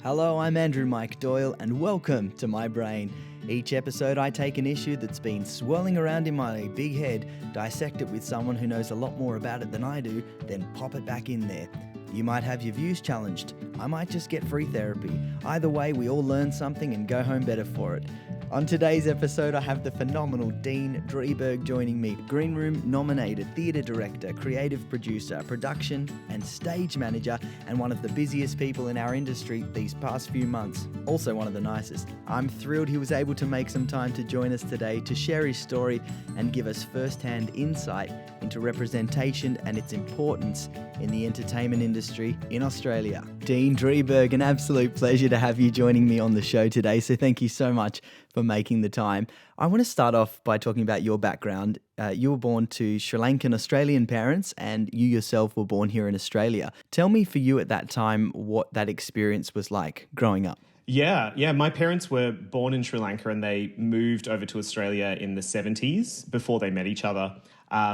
Hello, I'm Andrew Mike Doyle, and welcome to My Brain. Each episode, I take an issue that's been swirling around in my big head, dissect it with someone who knows a lot more about it than I do, then pop it back in there. You might have your views challenged. I might just get free therapy. Either way, we all learn something and go home better for it. On today's episode, I have the phenomenal Dean Drieberg joining me, Green Room nominated theatre director, creative producer, production and stage manager, and one of the busiest people in our industry these past few months. Also one of the nicest. I'm thrilled he was able to make some time to join us today to share his story and give us first-hand insight into representation and its importance in the entertainment industry in Australia. Dean Drieberg, an absolute pleasure to have you joining me on the show today, so thank you so much for making the time. I want to start off by talking about your background. You were born to Sri Lankan Australian parents and you yourself were born here in Australia. Tell me for you at that time what that experience was like growing up. Yeah. My parents were born in Sri Lanka and they moved over to Australia in the 70s before they met each other.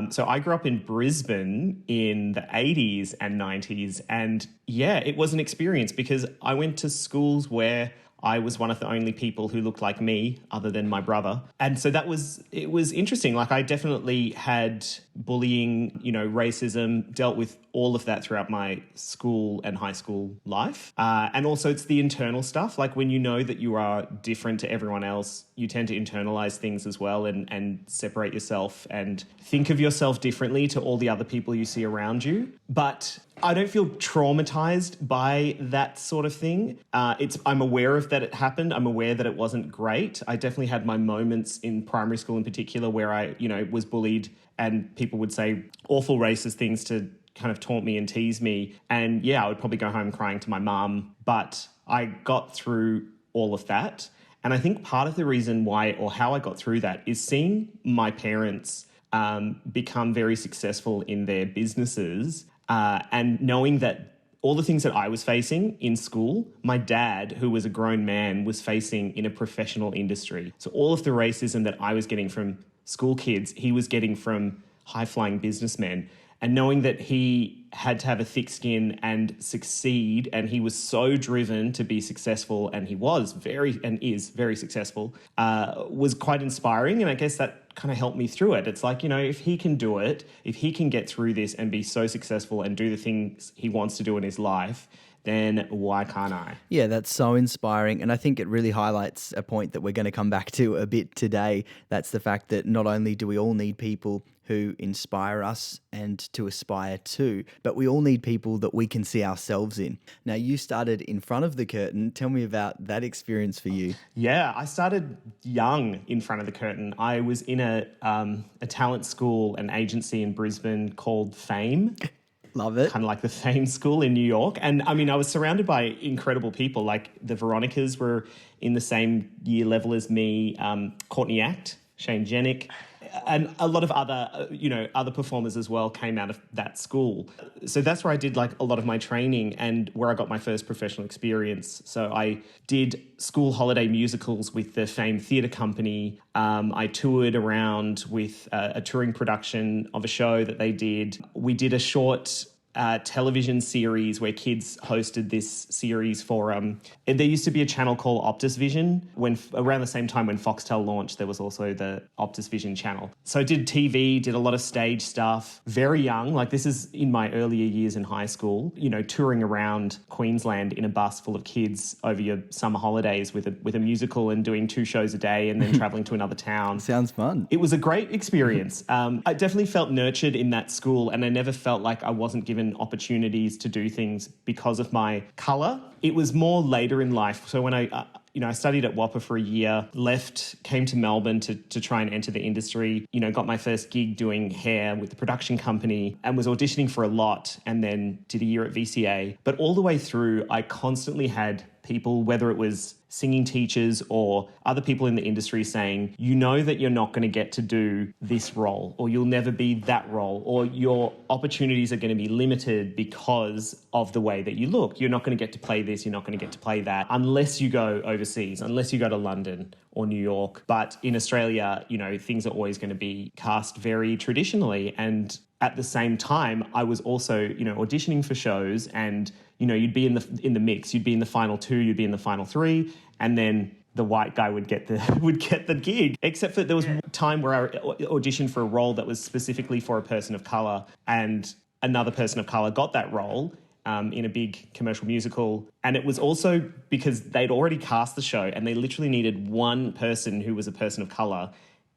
So I grew up in Brisbane in the 80s and 90s. And yeah, it was an experience because I went to schools where I was one of the only people who looked like me other than my brother. And so it was interesting. Like I definitely had bullying, racism, dealt with all of that throughout my school and high school life. And also it's the internal stuff. Like when you know that you are different to everyone else, you tend to internalize things as well and separate yourself and think of yourself differently to all the other people you see around you. But I don't feel traumatized by that sort of thing. I'm aware of that it happened. I'm aware that it wasn't great. I definitely had my moments in primary school in particular where I, was bullied and people would say awful racist things to kind of taunt me and tease me. And yeah, I would probably go home crying to my mum, but I got through all of that. And I think part of the reason why or how I got through that is seeing my parents become very successful in their businesses and knowing that all the things that I was facing in school, my dad, who was a grown man, was facing in a professional industry. So all of the racism that I was getting from school kids, he was getting from high-flying businessmen. And knowing that he had to have a thick skin and succeed, and he was so driven to be successful, and he was is very successful, was quite inspiring. And I guess that kind of helped me through it. It's like, if he can do it, if he can get through this and be so successful and do the things he wants to do in his life, then why can't I? Yeah, that's so inspiring. And I think it really highlights a point that we're going to come back to a bit today. That's the fact that not only do we all need people who inspire us and to aspire to, but we all need people that we can see ourselves in. Now, you started in front of the curtain. Tell me about that experience for you. Yeah, I started young in front of the curtain. I was in a talent school, an agency in Brisbane called Fame. Love it. Kind of like the Fame School in New York. And I mean, I was surrounded by incredible people. Like the Veronicas were in the same year level as me, Courtney Act, Shane Jenick, and a lot of other, other performers as well came out of that school. So that's where I did like a lot of my training and where I got my first professional experience. So I did school holiday musicals with the Fame Theatre Company. I toured around with a touring production of a show that they did. We did a short television series where kids hosted this series for and there used to be a channel called Optus Vision. When around the same time when Foxtel launched, there was also the Optus Vision channel. So I did TV, did a lot of stage stuff, very young. Like this is in my earlier years in high school, touring around Queensland in a bus full of kids over your summer holidays with a musical and doing 2 shows a day and then traveling to another town. Sounds fun. It was a great experience. I definitely felt nurtured in that school and I never felt like I wasn't given opportunities to do things because of my colour. It was more later in life. So when I studied at WAPA for a year, left, came to Melbourne to try and enter the industry, got my first gig doing hair with the production company and was auditioning for a lot and then did a year at VCA. But all the way through, I constantly had people, whether it was singing teachers or other people in the industry saying, that you're not going to get to do this role or you'll never be that role or your opportunities are going to be limited because of the way that you look. You're not going to get to play this, you're not going to get to play that unless you go overseas, unless you go to London or New York. But in Australia, things are always going to be cast very traditionally. And at the same time, I was also, auditioning for shows and, you'd be in the mix, you'd be in the final 2, you'd be in the final 3, and then the white guy would get the gig. Except that there was one time where I auditioned for a role that was specifically for a person of color, and another person of color got that role in a big commercial musical. And it was also because they'd already cast the show and they literally needed one person who was a person of color,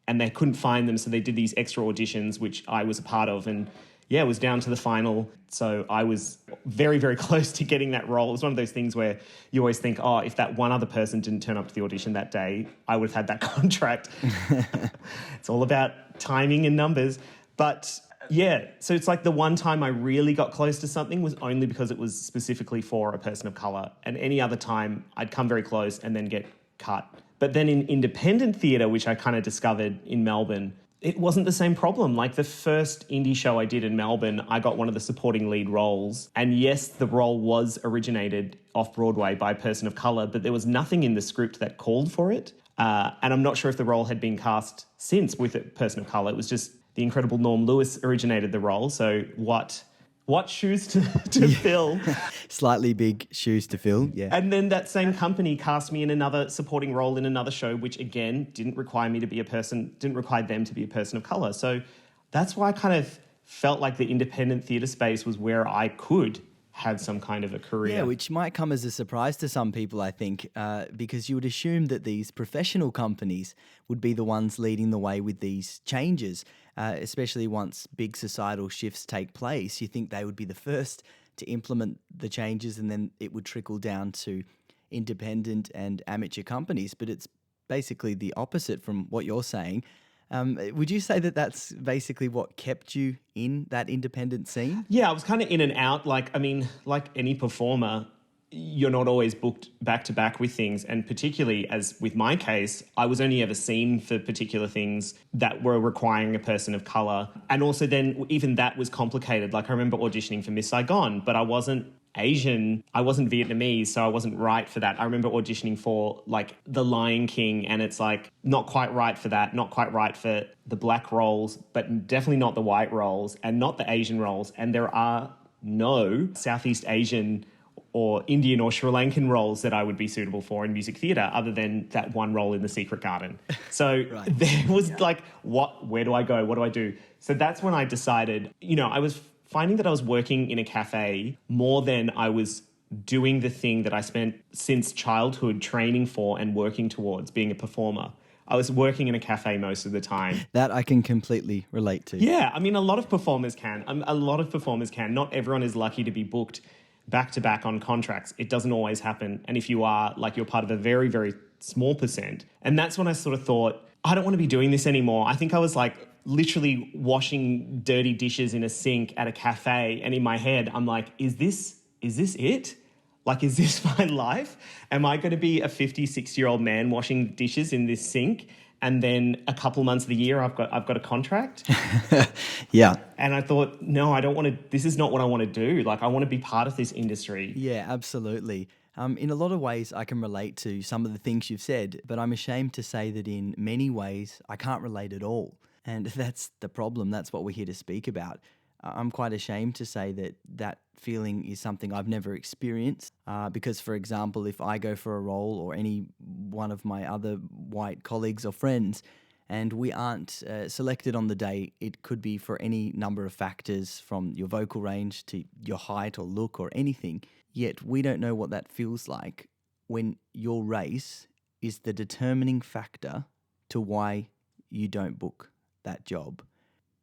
and they couldn't find them. So they did these extra auditions, which I was a part of. And it was down to the final. So I was very, very close to getting that role. It was one of those things where you always think, oh, if that one other person didn't turn up to the audition that day, I would have had that contract. It's all about timing and numbers. But yeah, so it's like the one time I really got close to something was only because it was specifically for a person of colour. And any other time I'd come very close and then get cut. But then in independent theatre, which I kind of discovered in Melbourne, it wasn't the same problem. Like the first indie show I did in Melbourne, I got one of the supporting lead roles. And yes, the role was originated off Broadway by a person of colour, but there was nothing in the script that called for it. And I'm not sure if the role had been cast since with a person of colour. It was just the incredible Norm Lewis originated the role. So what shoes to fill. Slightly big shoes to fill, yeah. And then that same company cast me in another supporting role in another show, which again didn't require them to be a person of colour. So that's why I kind of felt like the independent theatre space was where I could have some kind of a career. Yeah, which might come as a surprise to some people, I think, because you would assume that these professional companies would be the ones leading the way with these changes, especially once big societal shifts take place. You think they would be the first to implement the changes, and then it would trickle down to independent and amateur companies. But it's basically the opposite from what you're saying. Would you say that that's basically what kept you in that independent scene? Yeah, I was kind of in and out. Like any performer, you're not always booked back to back with things. And particularly as with my case, I was only ever seen for particular things that were requiring a person of colour. And also then even that was complicated. Like I remember auditioning for Miss Saigon, but I wasn't Asian, I wasn't Vietnamese, so I wasn't right for that. I remember auditioning for like The Lion King, and it's like not quite right for that, not quite right for the black roles, but definitely not the white roles and not the Asian roles. And there are no Southeast Asian or Indian or Sri Lankan roles that I would be suitable for in music theatre other than that one role in The Secret Garden. So there was like, where do I go? What do I do? So that's when I decided, I was finding that I was working in a cafe more than I was doing the thing that I spent since childhood training for and working towards, being a performer. I was working in a cafe most of the time. That I can completely relate to. Yeah, I mean, a lot of performers can. Not everyone is lucky to be booked back-to-back on contracts. It doesn't always happen. And if you are, like, you're part of a very, very small percent. And that's when I sort of thought, I don't want to be doing this anymore. I think I was like literally washing dirty dishes in a sink at a cafe. And in my head, I'm like, is this it? Like, is this my life? Am I going to be a 56-year-old man washing dishes in this sink? And then a couple months of the year, I've got a contract. Yeah. And I thought, no, I don't want to, this is not what I want to do. Like, I want to be part of this industry. Yeah, absolutely. In a lot of ways, I can relate to some of the things you've said, but I'm ashamed to say that in many ways, I can't relate at all. And that's the problem. That's what we're here to speak about. I'm quite ashamed to say that feeling is something I've never experienced because, for example, if I go for a role or any one of my other white colleagues or friends and we aren't selected on the day, it could be for any number of factors from your vocal range to your height or look or anything. Yet we don't know what that feels like when your race is the determining factor to why you don't book that job.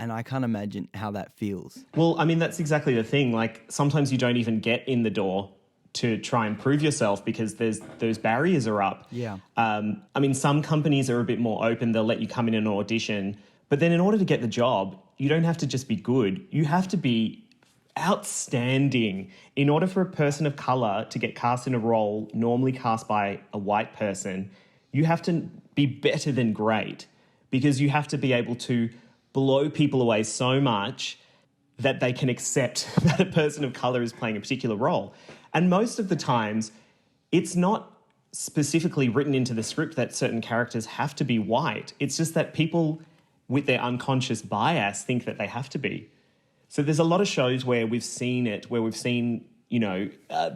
And I can't imagine how that feels. Well, I mean, that's exactly the thing. Like, sometimes you don't even get in the door to try and prove yourself because those barriers are up. Yeah. I mean, some companies are a bit more open. They'll let you come in an audition. But then in order to get the job, you don't have to just be good. You have to be outstanding. In order for a person of colour to get cast in a role normally cast by a white person, you have to be better than great because you have to be able to blow people away so much that they can accept that a person of colour is playing a particular role. And most of the times, it's not specifically written into the script that certain characters have to be white. It's just that people with their unconscious bias think that they have to be. So there's a lot of shows where we've seen it, where we've seen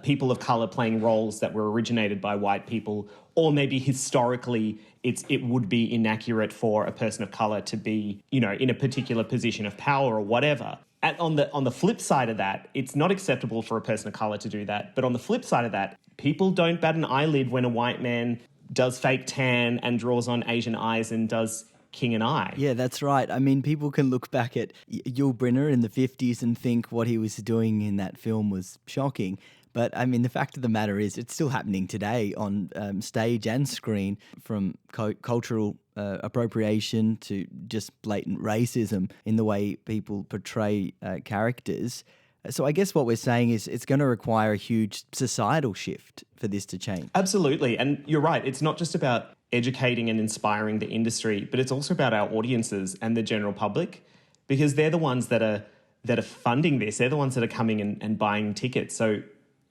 people of color playing roles that were originated by white people, or maybe historically it would be inaccurate for a person of color to be, in a particular position of power or whatever. On the flip side of that, it's not acceptable for a person of color to do that. But on the flip side of that, people don't bat an eyelid when a white man does fake tan and draws on Asian eyes and does King and I. Yeah, that's right. I mean, people can look back at Yul Brynner in the 50s and think what he was doing in that film was shocking. But I mean, the fact of the matter is it's still happening today on stage and screen, from cultural appropriation to just blatant racism in the way people portray characters. So I guess what we're saying is it's going to require a huge societal shift for this to change. Absolutely. And you're right. It's not just about educating and inspiring the industry, but it's also about our audiences and the general public, because they're the ones that are funding this. They're the ones that are coming and buying tickets. So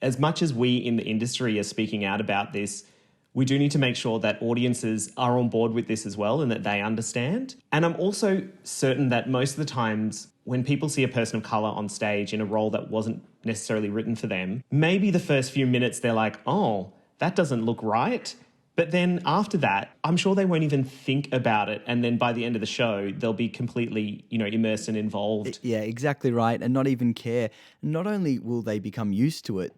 as much as we in the industry are speaking out about this, we do need to make sure that audiences are on board with this as well and that they understand. And I'm also certain that most of the times when people see a person of color on stage in a role that wasn't necessarily written for them, maybe the first few minutes they're like, oh, that doesn't look right. But then after that, I'm sure they won't even think about it. And then by the end of the show, they'll be completely, immersed and involved. Yeah, exactly right. And not even care. Not only will they become used to it,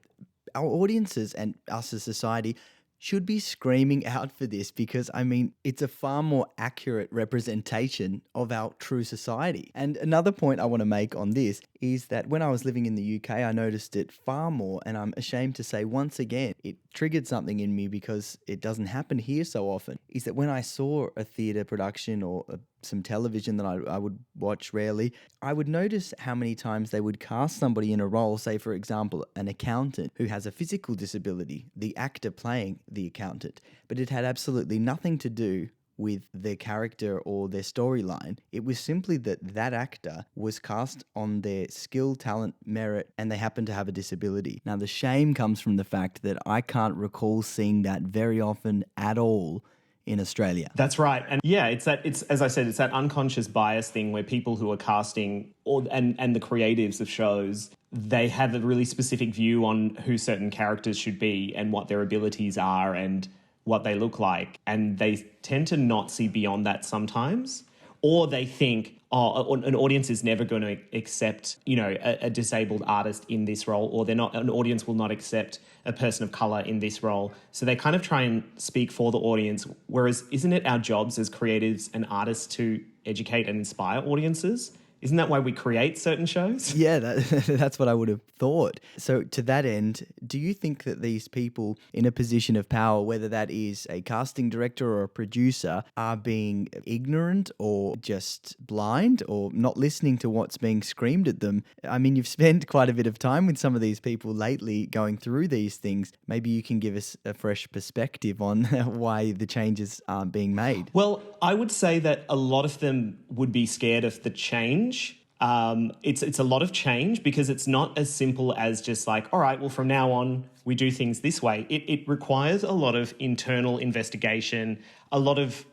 our audiences and us as society should be screaming out for this, because, I mean, it's a far more accurate representation of our true society. And another point I want to make on this is that when I was living in the UK, I noticed it far more, and I'm ashamed to say once again, it triggered something in me because it doesn't happen here so often, is that when I saw a theatre production or some television that I would watch rarely, I would notice how many times they would cast somebody in a role, say for example, an accountant who has a physical disability, the actor playing the accountant, but it had absolutely nothing to do with their character or their storyline. It was simply that actor was cast on their skill, talent, merit, and they happened to have a disability. Now, the shame comes from the fact that I can't recall seeing that very often at all in Australia. That's right. And yeah, it's as I said, it's that unconscious bias thing where people who are casting and the creatives of shows, they have a really specific view on who certain characters should be and what their abilities are and what they look like. And they tend to not see beyond that sometimes. Or they think, oh, an audience is never going to accept, a disabled artist in this role, or an audience will not accept a person of color in this role. So they kind of try and speak for the audience. Whereas isn't it our jobs as creatives and artists to educate and inspire audiences? Isn't that why we create certain shows? Yeah, that's what I would have thought. So to that end, do you think that these people in a position of power, whether that is a casting director or a producer, are being ignorant or just blind or not listening to what's being screamed at them? I mean, you've spent quite a bit of time with some of these people lately going through these things. Maybe you can give us a fresh perspective on why the changes aren't being made. Well, I would say that a lot of them would be scared of the change. It's a lot of change because it's not as simple as just like, all right, well, from now on, we do things this way. It requires a lot of internal investigation, a lot of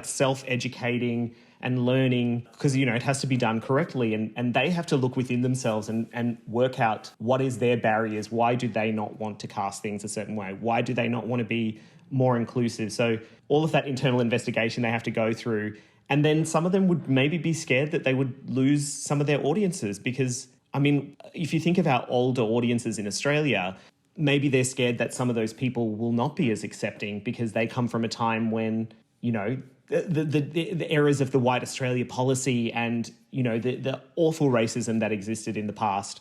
self-educating and learning, because, it has to be done correctly. And they have to look within themselves and work out what is their barriers. Why do they not want to cast things a certain way? Why do they not want to be more inclusive? So all of that internal investigation they have to go through. And then some of them would maybe be scared that they would lose some of their audiences because, I mean, if you think of our older audiences in Australia, maybe they're scared that some of those people will not be as accepting because they come from a time when, the errors of the White Australia policy and, the awful racism that existed in the past.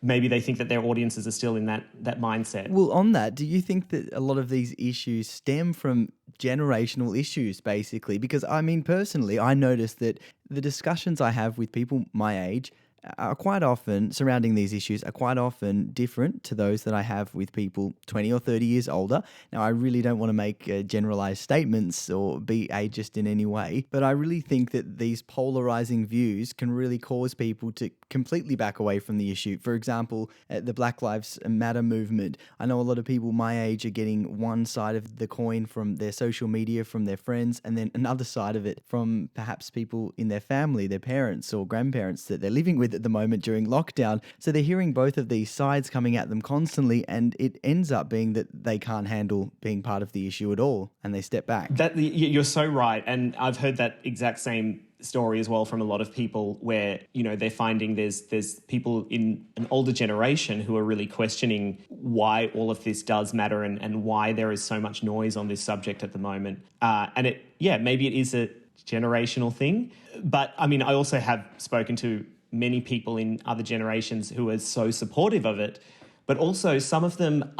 Maybe they think that their audiences are still in that mindset. Well, on that, do you think that a lot of these issues stem from generational issues, basically? Because, I mean, personally, I notice that the discussions I have with people my age are quite often, surrounding these issues, are quite often different to those that I have with people 20 or 30 years older. Now, I really don't want to make generalized statements or be ageist in any way, but I really think that these polarizing views can really cause people to completely back away from the issue. For example, the Black Lives Matter movement. I know a lot of people my age are getting one side of the coin from their social media, from their friends, and then another side of it from perhaps people in their family, their parents or grandparents that they're living with at the moment during lockdown. So they're hearing both of these sides coming at them constantly, and it ends up being that they can't handle being part of the issue at all, and they step back. You're so right. And I've heard that exact same story as well from a lot of people where, they're finding there's people in an older generation who are really questioning why all of this does matter and why there is so much noise on this subject at the moment. And maybe it is a generational thing. But I mean, I also have spoken to many people in other generations who are so supportive of it, but also some of them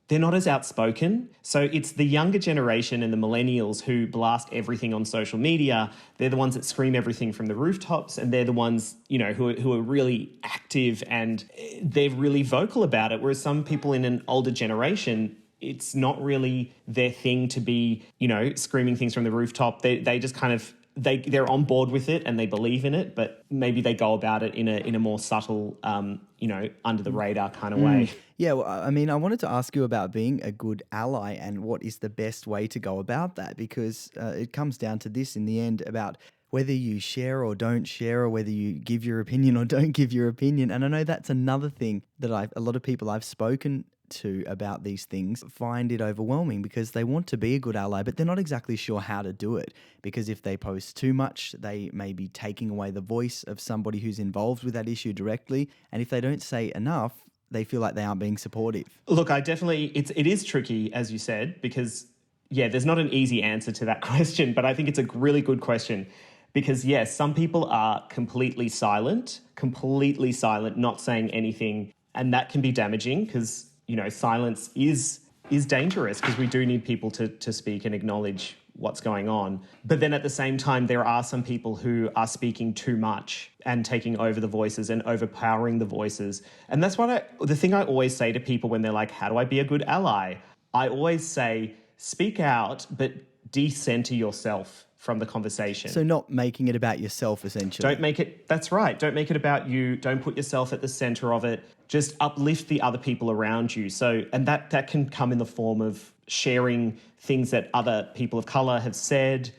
they're not as outspoken. So it's the younger generation and the millennials who blast everything on social media. They're the ones that scream everything from the rooftops, and they're the ones, who are really active and they're really vocal about it. Whereas some people in an older generation, it's not really their thing to be, screaming things from the rooftop. They just kind of, they're on board with it and they believe in it, but maybe they go about it in a more subtle, under the radar kind of way. Yeah, well, I mean, I wanted to ask you about being a good ally and what is the best way to go about that, because it comes down to this in the end about whether you share or don't share, or whether you give your opinion or don't give your opinion. And I know that's another thing that a lot of people I've spoken to about these things find it overwhelming, because they want to be a good ally, but they're not exactly sure how to do it, because if they post too much, they may be taking away the voice of somebody who's involved with that issue directly. And if they don't say enough, they feel like they aren't being supportive. Look, it is tricky, as you said, because, there's not an easy answer to that question, but I think it's a really good question because, yes, some people are completely silent, not saying anything, and that can be damaging because, silence is dangerous because we do need people to speak and acknowledge what's going on. But then at the same time, there are some people who are speaking too much and taking over the voices and overpowering the voices. And that's the thing I always say to people when they're like, how do I be a good ally? I always say, speak out, but decenter yourself from the conversation. So not making it about yourself, essentially. That's right. Don't make it about you. Don't put yourself at the center of it. Just uplift the other people around you. And that can come in the form of sharing things that other people of color have said,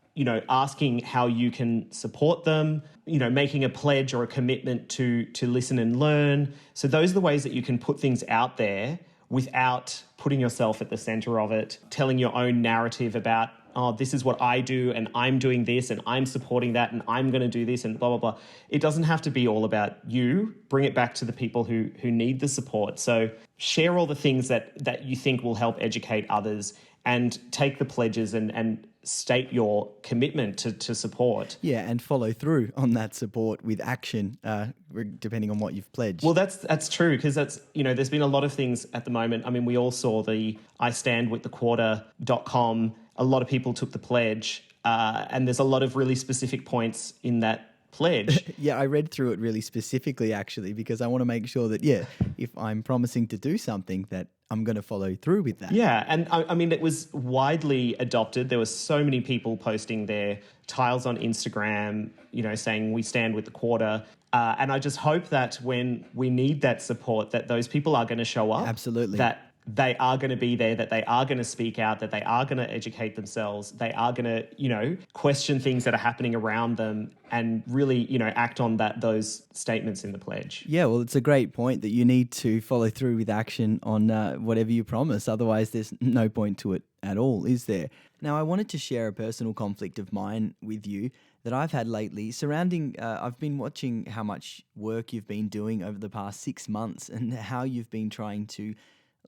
asking how you can support them, making a pledge or a commitment to listen and learn. So those are the ways that you can put things out there without putting yourself at the center of it, telling your own narrative about, oh, this is what I do and I'm doing this and I'm supporting that and I'm going to do this and blah, blah, blah. It doesn't have to be all about you. Bring it back to the people who need the support. So share all the things that you think will help educate others and take the pledges and state your commitment to support. Yeah, and follow through on that support with action, depending on what you've pledged. Well, that's true, because there's been a lot of things at the moment. I mean, we all saw the istandwiththequarter.com. A lot of people took the pledge, and there's a lot of really specific points in that pledge. Yeah, I read through it really specifically, actually, because I want to make sure that, if I'm promising to do something, that I'm going to follow through with that. Yeah, and I mean, it was widely adopted. There were so many people posting their tiles on Instagram, saying we stand with the quarter. And I just hope that when we need that support, that those people are going to show up. Absolutely. That they are going to be there, that they are going to speak out, that they are going to educate themselves, they are going to, question things that are happening around them and really, act on those statements in the pledge. Yeah, well, it's a great point that you need to follow through with action on whatever you promise. Otherwise, there's no point to it at all, is there? Now, I wanted to share a personal conflict of mine with you that I've had lately surrounding, I've been watching how much work you've been doing over the past 6 months and how you've been trying to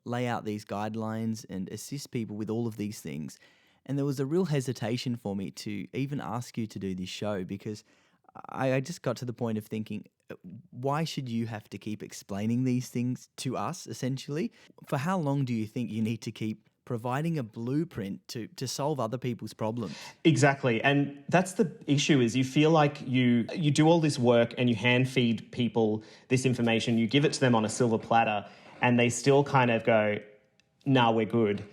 lay out these guidelines and assist people with all of these things. And there was a real hesitation for me to even ask you to do this show, because I just got to the point of thinking, why should you have to keep explaining these things to us, essentially? For how long do you think you need to keep providing a blueprint to solve other people's problems? Exactly. And that's the issue, is you feel like you do all this work and you hand feed people this information, you give it to them on a silver platter, and they still kind of go, nah, we're good,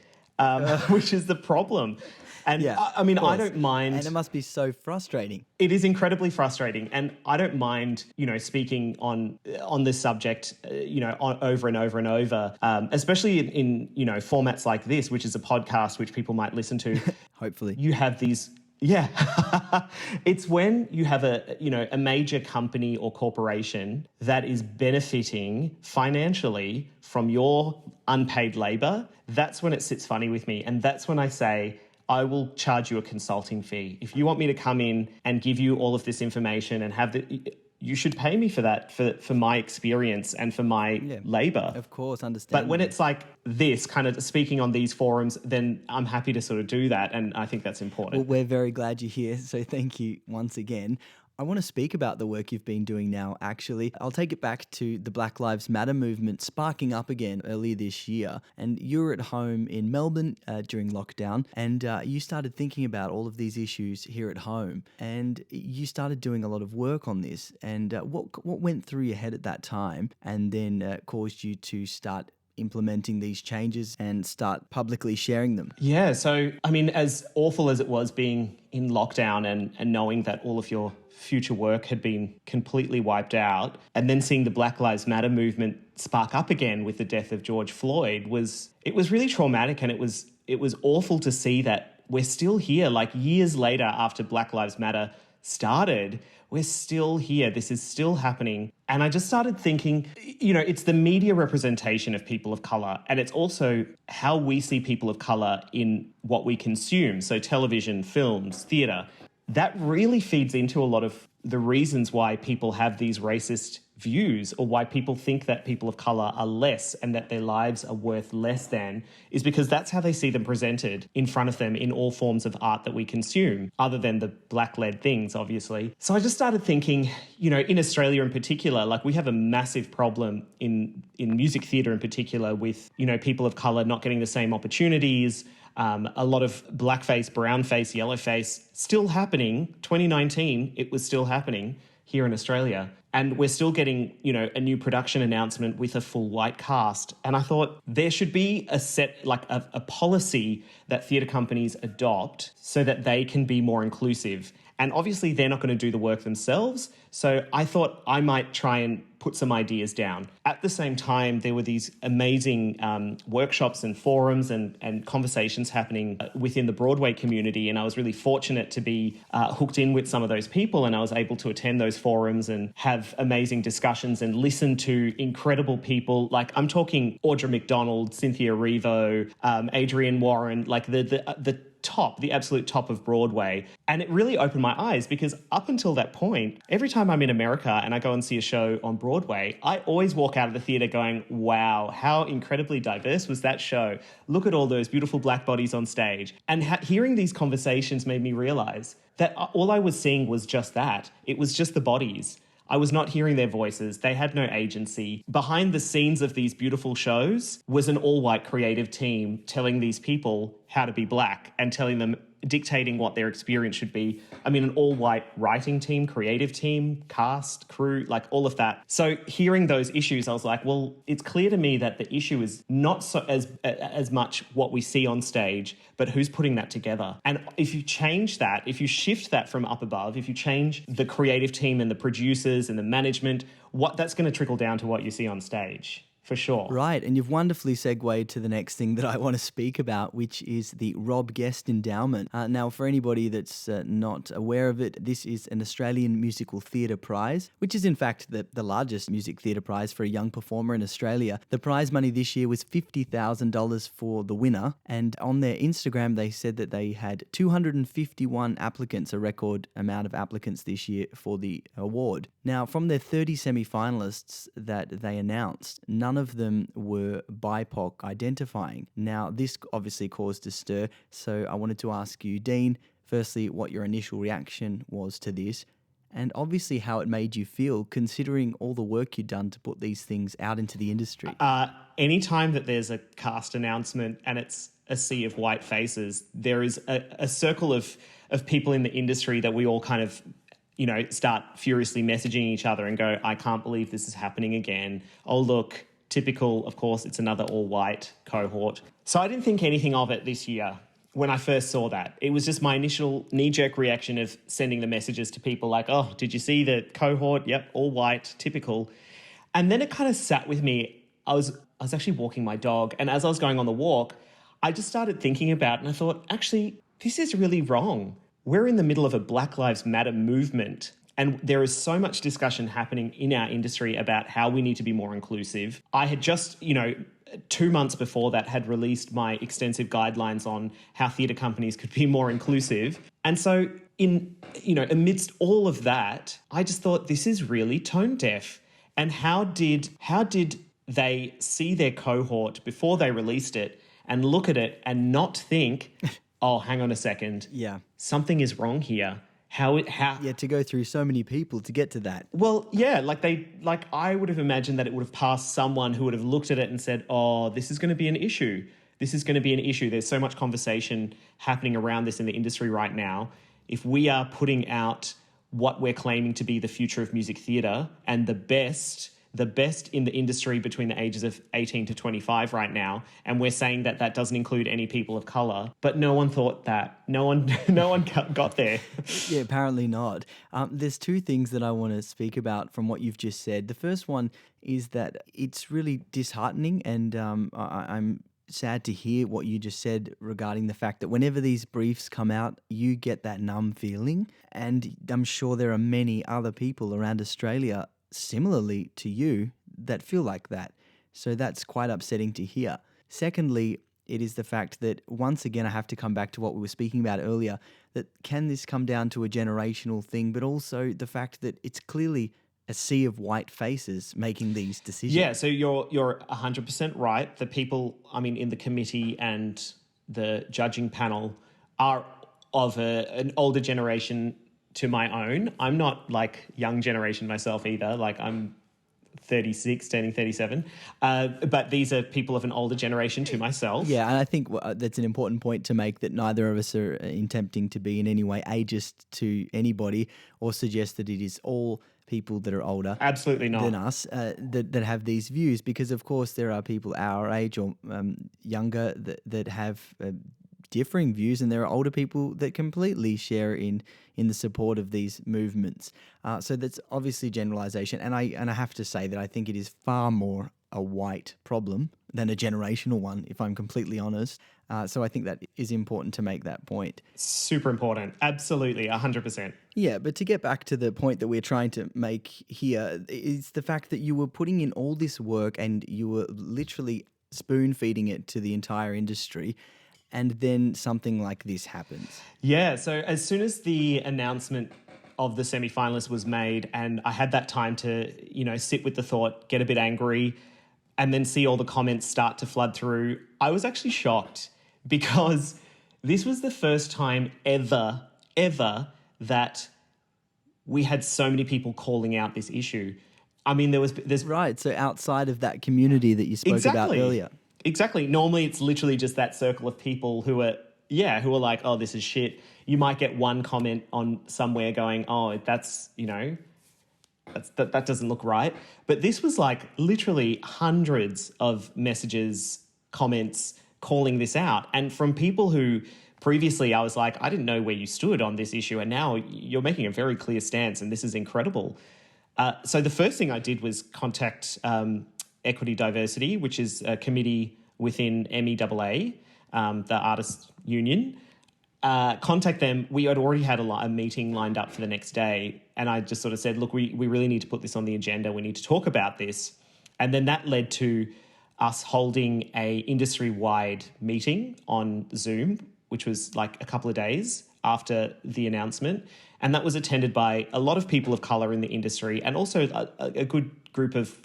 which is the problem. And I mean, I don't mind. And it must be so frustrating. It is incredibly frustrating. And I don't mind, speaking on this subject, over and over and over, especially in formats like this, which is a podcast, which people might listen to. Hopefully. You have these Yeah. It's when you have a major company or corporation that is benefiting financially from your unpaid labor. That's when it sits funny with me. And that's when I say, I will charge you a consulting fee. If you want me to come in and give you all of this information and you should pay me for that, for my experience and for my labor. Of course, understand. But when it's like this, kind of speaking on these forums, then I'm happy to sort of do that. And I think that's important. Well, we're very glad you're here. So thank you once again. I want to speak about the work you've been doing now, actually. I'll take it back to the Black Lives Matter movement sparking up again earlier this year. And you were at home in Melbourne during lockdown, and you started thinking about all of these issues here at home. And you started doing a lot of work on this. And what went through your head at that time and then caused you to start implementing these changes and start publicly sharing them? Yeah, so, I mean, as awful as it was being in lockdown and knowing that all of your future work had been completely wiped out, and then seeing the Black Lives Matter movement spark up again with the death of George Floyd was really traumatic, and it was awful to see that we're still here, like years later after Black Lives Matter started. We're still here. This is still happening. And I just started thinking, it's the media representation of people of colour, and it's also how we see people of colour in what we consume. So television, films, theatre. That really feeds into a lot of the reasons why people have these racist views, or why people think that people of colour are less and that their lives are worth less than, is because that's how they see them presented in front of them in all forms of art that we consume, other than the black-led things, obviously. So I just started thinking, in Australia in particular, like we have a massive problem in music theatre in particular with, people of colour not getting the same opportunities. A lot of blackface, brownface, yellowface still happening. 2019, it was still happening here in Australia. And we're still getting, a new production announcement with a full white cast. And I thought there should be a policy that theatre companies adopt so that they can be more inclusive. And obviously they're not going to do the work themselves. So I thought I might try and put some ideas down. At the same time, there were these amazing workshops and forums and conversations happening within the Broadway community. And I was really fortunate to be hooked in with some of those people. And I was able to attend those forums and have amazing discussions and listen to incredible people. Like I'm talking Audra McDonald, Cynthia Erivo, Adrienne Warren, like the absolute top of Broadway. And it really opened my eyes, because up until that point, every time I'm in America and I go and see a show on Broadway, I always walk out of the theatre going, wow, how incredibly diverse was that show? Look at all those beautiful black bodies on stage. And hearing these conversations made me realize that all I was seeing was just that. It was just the bodies. I was not hearing their voices. They had no agency. Behind the scenes of these beautiful shows was an all-white creative team telling these people how to be black and dictating what their experience should be. I mean, an all-white writing team, creative team, cast, crew, like all of that. So hearing those issues, I was like, well, it's clear to me that the issue is not so as much what we see on stage, but who's putting that together. And if you change that, if you shift that from up above, if you change the creative team and the producers and the management, that's going to trickle down to what you see on stage. For sure. Right, and you've wonderfully segued to the next thing that I want to speak about, which is the Rob Guest Endowment. Now, for anybody that's not aware of it, this is an Australian Musical Theatre Prize, which is in fact the largest music theatre prize for a young performer in Australia. The prize money this year was $50,000 for the winner, and on their Instagram they said that they had 251 applicants, a record amount of applicants this year for the award. Now, from their 30 semi-finalists that they announced, none of them were BIPOC identifying. Now, this obviously caused a stir, so I wanted to ask you, Dean, firstly, what your initial reaction was to this, and obviously how it made you feel, considering all the work you'd done to put these things out into the industry. Anytime that there's a cast announcement and it's a sea of white faces, there is a circle of people in the industry that we all kind of start furiously messaging each other and go, I can't believe this is happening again. Oh, look, typical, of course, it's another all-white cohort. So I didn't think anything of it this year when I first saw that. It was just my initial knee-jerk reaction of sending the messages to people like, oh, did you see the cohort? Yep, all white, typical. And then it kind of sat with me. I was actually walking my dog, and as I was going on the walk, I just started thinking about it, and I thought, actually, this is really wrong. we're in the middle of a Black Lives Matter movement. And there is so much discussion happening in our industry about how we need to be more inclusive. I had just, 2 months before that had released my extensive guidelines on how theatre companies could be more inclusive. And so amidst all of that, I just thought this is really tone deaf. And how did they see their cohort before they released it and look at it and not think, oh, hang on a second. Yeah. Something is wrong here. Yeah, to go through so many people to get to that. Well, yeah, I would have imagined that it would have passed someone who would have looked at it and said, oh, this is going to be an issue. This is going to be an issue. There's so much conversation happening around this in the industry right now. If we are putting out what we're claiming to be the future of music theatre and the best in the industry between the ages of 18 to 25 right now, and we're saying that doesn't include any people of colour, but no one thought that. No one got there. Yeah, apparently not. There's two things that I want to speak about from what you've just said. The first one is that it's really disheartening, and I'm sad to hear what you just said regarding the fact that whenever these briefs come out, you get that numb feeling, and I'm sure there are many other people around Australia similarly to you that feel like that. So that's quite upsetting to hear. Secondly, it is the fact that, once again, I have to come back to what we were speaking about earlier, that can this come down to a generational thing, but also the fact that it's clearly a sea of white faces making these decisions. Yeah, so you're 100% right. The people, in the committee and the judging panel are of an older generation to my own. I'm not like young generation myself either. Like, I'm 36, turning 37. But these are people of an older generation to myself. Yeah, and I think that's an important point to make, that neither of us are attempting to be in any way ageist to anybody or suggest that it is all people that are older Absolutely not. than us that have these views, because of course there are people our age or younger that have differing views, and there are older people that completely share in the support of these movements. So that's obviously generalization, and I have to say that I think it is far more a white problem than a generational one, if I'm completely honest. So I think that is important to make that point. Super important. Absolutely, 100%. Yeah, but to get back to the point that we're trying to make here, is the fact that you were putting in all this work and you were literally spoon-feeding it to the entire industry, and then something like this happens. Yeah, so as soon as the announcement of the semi-finalists was made, and I had that time to, sit with the thought, get a bit angry, and then see all the comments start to flood through, I was actually shocked, because this was the first time ever that we had so many people calling out this issue. There's Right, so outside of that community that you spoke about earlier. Exactly. Normally it's literally just that circle of people who are like, oh, this is shit. You might get one comment on somewhere going, oh, that doesn't look right. But this was like literally hundreds of messages, comments calling this out. And from people who previously I was like, I didn't know where you stood on this issue, and now you're making a very clear stance, and this is incredible. So the first thing I did was contact Equity Diversity, which is a committee within MEAA, the Artists Union. Contact them. We had already had a meeting lined up for the next day, and I just sort of said, look, we really need to put this on the agenda. We need to talk about this. And then that led to us holding a industry-wide meeting on Zoom, which was like a couple of days after the announcement. And that was attended by a lot of people of colour in the industry, and also a good group of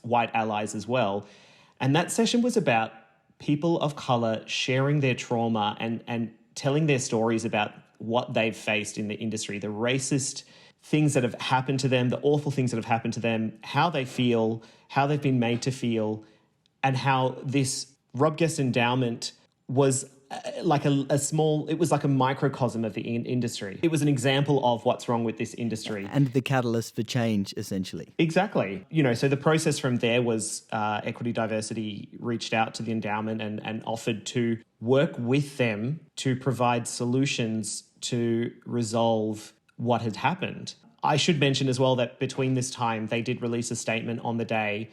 white allies as well. And that session was about people of colour sharing their trauma and telling their stories about what they've faced in the industry, the racist things that have happened to them, the awful things that have happened to them, how they feel, how they've been made to feel, and how this Rob Guest endowment was like it was like a microcosm of the industry. It was an example of what's wrong with this industry. And the catalyst for change, essentially. Exactly. So the process from there was Equity Diversity reached out to the endowment and offered to work with them to provide solutions to resolve what had happened. I should mention as well that between this time, they did release a statement on the day,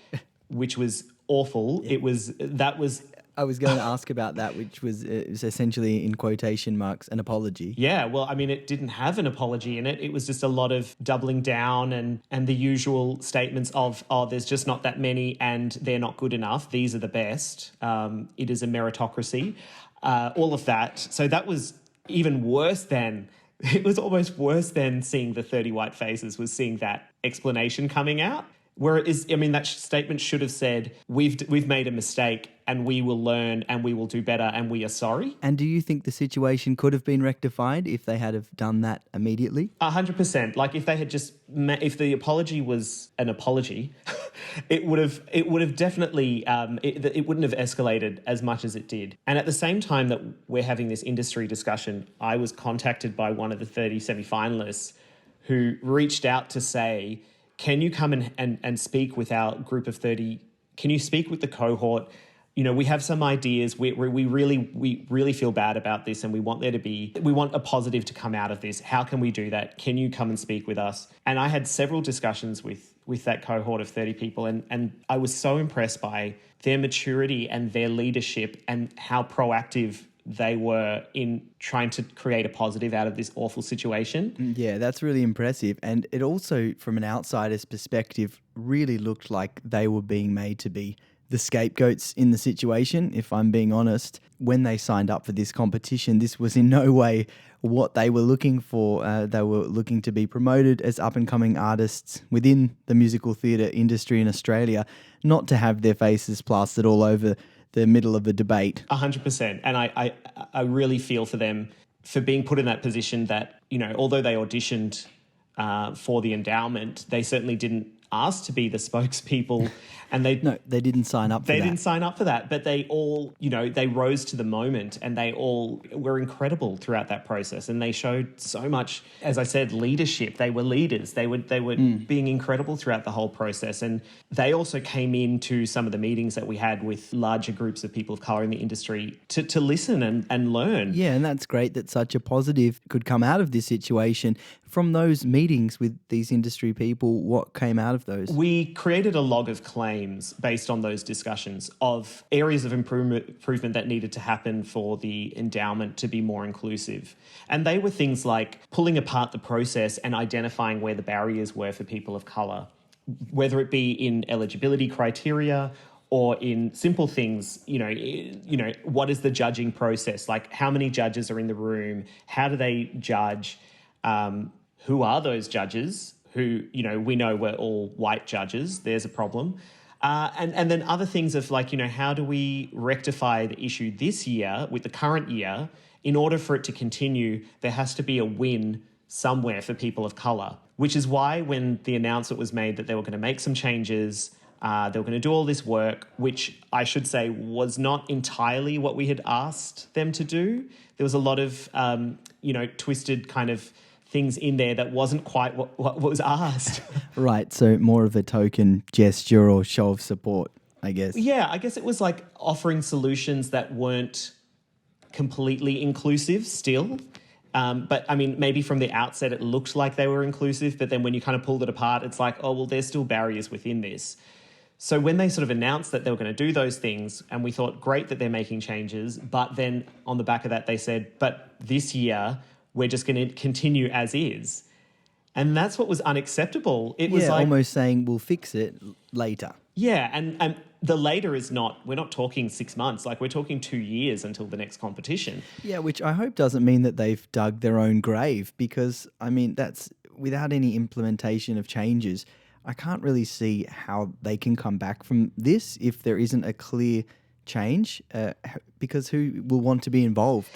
which was awful. Yeah. That was I was going to ask about that, which was, it was essentially, in quotation marks, an apology. Yeah, well, I mean, it didn't have an apology in it. It was just a lot of doubling down and the usual statements of, oh, there's just not that many and they're not good enough. These are the best. It is a meritocracy. All of that. So that was even worse than, it was almost worse than seeing the 30 white faces, was seeing that explanation coming out. Where it is, I mean, that statement should have said, we've made a mistake and we will learn and we will do better and we are sorry. And do you think the situation could have been rectified if they had have done that immediately? 100%. Like if they had just, if the apology was an apology, it would have definitely, it wouldn't have escalated as much as it did. And at the same time that we're having this industry discussion, I was contacted by one of the 30 semi-finalists who reached out to say, can you come and speak with our group of 30? Can you speak with the cohort? You know, we have some ideas. We really feel bad about this and we want a positive to come out of this. How can we do that? Can you come and speak with us? And I had several discussions with that cohort of 30 people and I was so impressed by their maturity and their leadership and how proactive they were in trying to create a positive out of this awful situation. Yeah, that's really impressive. And it also, from an outsider's perspective, really looked like they were being made to be the scapegoats in the situation, if I'm being honest. When they signed up for this competition, this was in no way what they were looking for. They were looking to be promoted as up-and-coming artists within the musical theatre industry in Australia, not to have their faces plastered all over the middle of a debate. 100%. And I really feel for them for being put in that position that, you know, although they auditioned for the endowment, they certainly didn't ask to be the spokespeople. And they didn't sign up for that. They didn't sign up for that, but they all, you know, they rose to the moment and they all were incredible throughout that process. And they showed so much, as I said, leadership. They were leaders. They were being incredible throughout the whole process. And they also came into some of the meetings that we had with larger groups of people of colour in the industry to listen and learn. Yeah, and that's great that such a positive could come out of this situation. From those meetings with these industry people, what came out of those? We created a log of claims based on those discussions of areas of improvement that needed to happen for the endowment to be more inclusive. And they were things like pulling apart the process and identifying where the barriers were for people of colour, whether it be in eligibility criteria or in simple things, you know, what is the judging process? Like how many judges are in the room? How do they judge? Who are those judges who, you know, we know were all white judges? There's a problem. And then other things of like, you know, how do we rectify the issue this year with the current year? In order for it to continue, there has to be a win somewhere for people of colour, which is why when the announcement was made that they were going to make some changes, they were going to do all this work, which I should say was not entirely what we had asked them to do. There was a lot of, you know, twisted kind of things in there that wasn't quite what was asked. Right, so more of a token gesture or show of support, I guess. Yeah, I guess it was like offering solutions that weren't completely inclusive still. But I mean, maybe from the outset it looked like they were inclusive, but then when you kind of pulled it apart, it's like, oh, well, there's still barriers within this. So when they sort of announced that they were going to do those things, and we thought, great that they're making changes, but then on the back of that they said, but this year we're just going to continue as is. And that's what was unacceptable. It was like almost saying we'll fix it later. Yeah, and the later is not, we're not talking 6 months, like we're talking 2 years until the next competition. Yeah, which I hope doesn't mean that they've dug their own grave, because, I mean, that's without any implementation of changes, I can't really see how they can come back from this if there isn't a clear change, because who will want to be involved?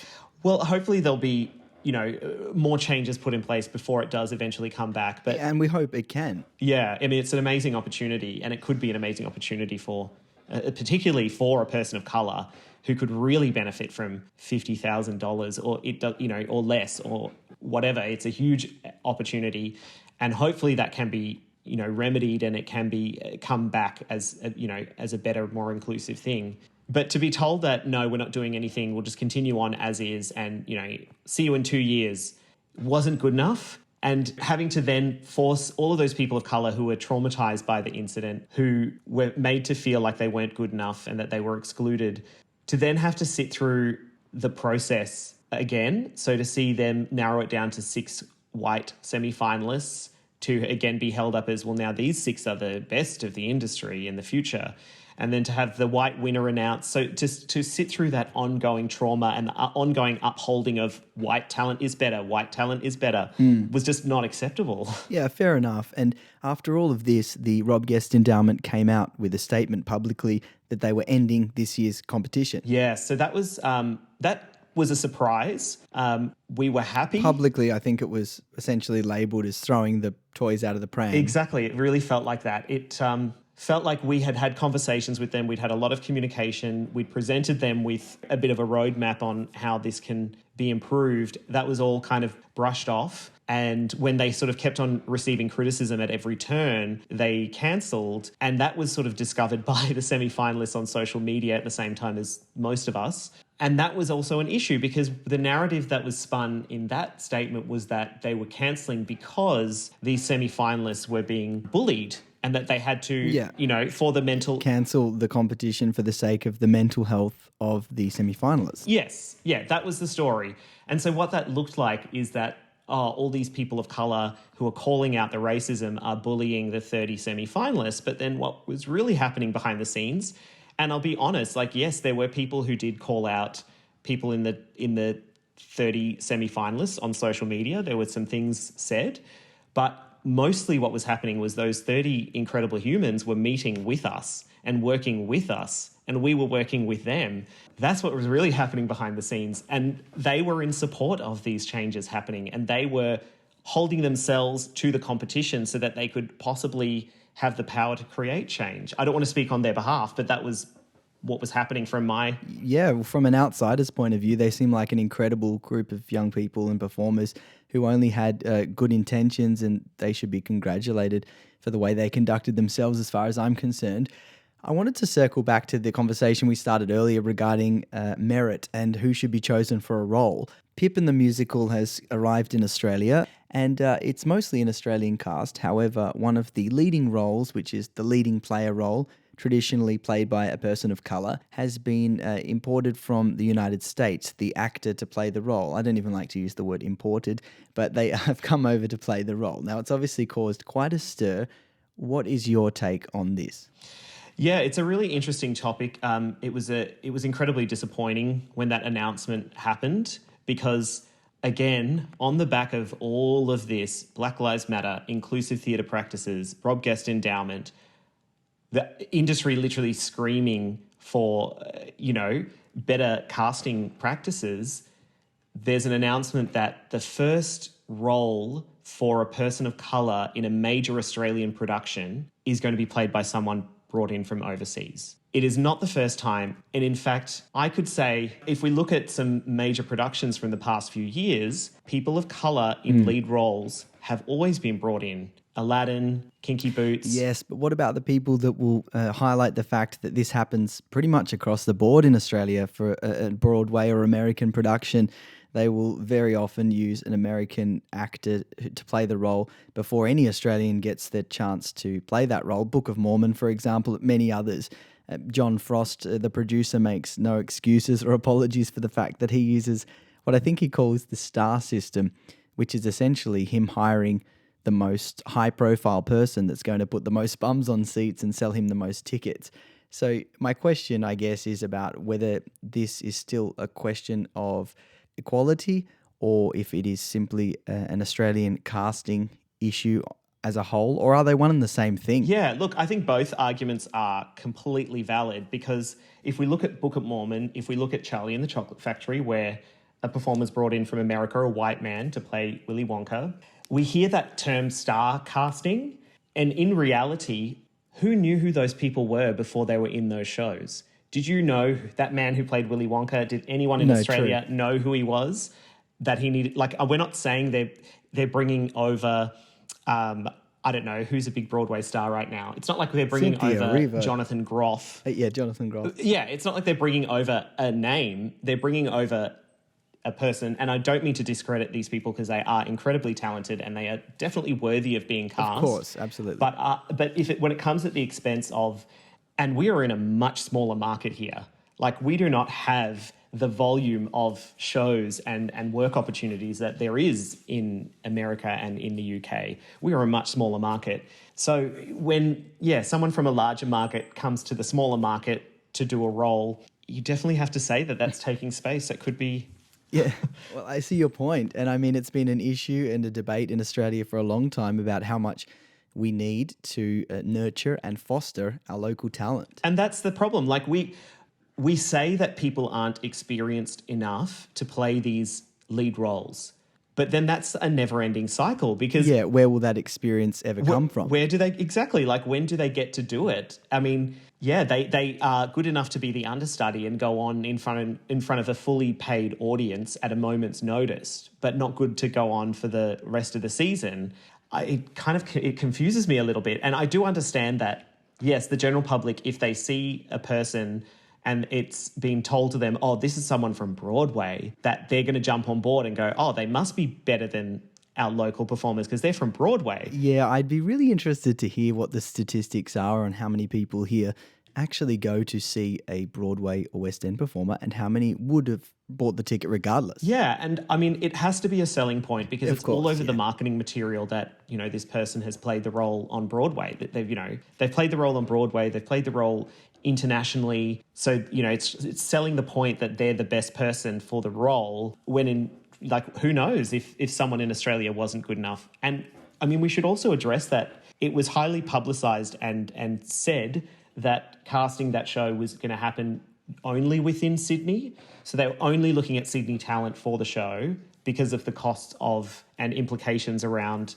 Well, hopefully there'll be, you know, more changes put in place before it does eventually come back. But and we hope it can. Yeah, I mean, it's an amazing opportunity, and it could be an amazing opportunity for, particularly for a person of colour who could really benefit from $50,000 or you know, or less or whatever. It's a huge opportunity, and hopefully that can be, you know, remedied and it can be come back as you know, as a better, more inclusive thing. But to be told that, no, we're not doing anything, we'll just continue on as is and, you know, see you in 2 years, wasn't good enough. And having to then force all of those people of colour who were traumatised by the incident, who were made to feel like they weren't good enough and that they were excluded, to then have to sit through the process again. So to see them narrow it down to 6 white semi-finalists to again be held up as, well, now these 6 are the best of the industry in the future. And then to have the white winner announced. So just to sit through that ongoing trauma and the ongoing upholding of white talent is better was just not acceptable. Yeah, fair enough. And after all of this, the Rob Guest Endowment came out with a statement publicly that they were ending this year's competition. Yeah, so that was a surprise. We were happy. Publicly, I think it was essentially labelled as throwing the toys out of the pram. Exactly. It really felt like that. It felt like we had conversations with them. We'd had a lot of communication. We'd presented them with a bit of a roadmap on how this can be improved. That was all kind of brushed off. And when they sort of kept on receiving criticism at every turn, they cancelled. And that was sort of discovered by the semi-finalists on social media at the same time as most of us. And that was also an issue because the narrative that was spun in that statement was that they were cancelling because these semi-finalists were being bullied and that they had to, for the mental... Cancel the competition for the sake of the mental health of the semi-finalists. Yes. Yeah, that was the story. And so what that looked like is that all these people of colour who are calling out the racism are bullying the 30 semi-finalists. But then what was really happening behind the scenes, and I'll be honest, yes, there were people who did call out people in the 30 semi-finalists on social media. There were some things said, but mostly what was happening was those 30 incredible humans were meeting with us and working with us, and we were working with them. That's what was really happening behind the scenes. And they were in support of these changes happening, and they were holding themselves to the competition so that they could possibly have the power to create change. I don't want to speak on their behalf, but that was what was happening from my... Yeah, well, from an outsider's point of view, they seem like an incredible group of young people and performers who only had good intentions, and they should be congratulated for the way they conducted themselves as far as I'm concerned. I wanted to circle back to the conversation we started earlier regarding merit and who should be chosen for a role. Pippin the Musical has arrived in Australia, and it's mostly an Australian cast. However, one of the leading roles, which is the leading player role, traditionally played by a person of colour, has been imported from the United States, the actor to play the role. I don't even like to use the word imported, but they have come over to play the role. Now, it's obviously caused quite a stir. What is your take on this? Yeah, it's a really interesting topic. It was incredibly disappointing when that announcement happened because, again, on the back of all of this, Black Lives Matter, inclusive theatre practices, Rob Guest Endowment, the industry literally screaming for, better casting practices, there's an announcement that the first role for a person of colour in a major Australian production is going to be played by someone brought in from overseas. It is not the first time. And in fact, I could say if we look at some major productions from the past few years, people of colour in lead roles have always been brought in. Aladdin, Kinky Boots. Yes, but what about the people that will highlight the fact that this happens pretty much across the board in Australia for a Broadway or American production? They will very often use an American actor to play the role before any Australian gets the chance to play that role. Book of Mormon, for example, many others. John Frost, the producer, makes no excuses or apologies for the fact that he uses what I think he calls the star system, which is essentially him hiring the most high-profile person that's going to put the most bums on seats and sell him the most tickets. So my question, I guess, is about whether this is still a question of equality or if it is simply an Australian casting issue as a whole, or are they one and the same thing? Yeah, look, I think both arguments are completely valid because if we look at Book of Mormon, if we look at Charlie and the Chocolate Factory, where a performer's brought in from America, a white man, to play Willy Wonka, we hear that term star casting, and in reality, who knew who those people were before they were in those shows? Did you know that man who played Willy Wonka? Did anyone in Australia know who he was? That he needed, we're not saying they're bringing over, I don't know, who's a big Broadway star right now. It's not like they're bringing over Jonathan Groff. Jonathan Groff. Yeah, it's not like they're bringing over a name. They're bringing over a person, and I don't mean to discredit these people because they are incredibly talented and they are definitely worthy of being cast. Of course, absolutely. But when it comes at the expense of, and we are in a much smaller market here. Like, we do not have the volume of shows and work opportunities that there is in America and in the UK. We are a much smaller market. So when, someone from a larger market comes to the smaller market to do a role, you definitely have to say that that's taking space. That could be... Yeah, well, I see your point. And I mean, it's been an issue and a debate in Australia for a long time about how much we need to nurture and foster our local talent. And that's the problem. Like, we say that people aren't experienced enough to play these lead roles, but then that's a never-ending cycle because... Yeah, where will that experience ever come from? Where do they... Exactly, like, when do they get to do it? I mean, yeah, they are good enough to be the understudy and go on in front of a fully paid audience at a moment's notice, but not good to go on for the rest of the season. It confuses me a little bit. And I do understand that, yes, the general public, if they see a person and it's being told to them, oh, this is someone from Broadway, that they're going to jump on board and go, oh, they must be better than our local performers because they're from Broadway. Yeah, I'd be really interested to hear what the statistics are on how many people here actually go to see a Broadway or West End performer and how many would have bought the ticket regardless. Yeah, and I mean, it has to be a selling point because it's all over the marketing material that, this person has played the role on Broadway. That they've played the role on Broadway, they've played the role internationally. So, it's selling the point that they're the best person for the role when in, like, who knows if someone in Australia wasn't good enough. And I mean, we should also address that it was highly publicised and said that casting that show was going to happen only within Sydney. So they were only looking at Sydney talent for the show because of the costs of and implications around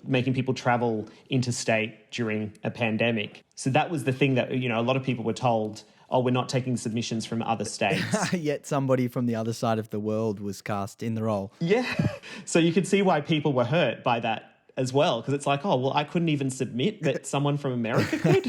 making people travel interstate during a pandemic. So that was the thing that, a lot of people were told, oh, we're not taking submissions from other states. Yet somebody from the other side of the world was cast in the role. Yeah. So you could see why people were hurt by that as well, because it's like, oh, well, I couldn't even submit, but someone from America could.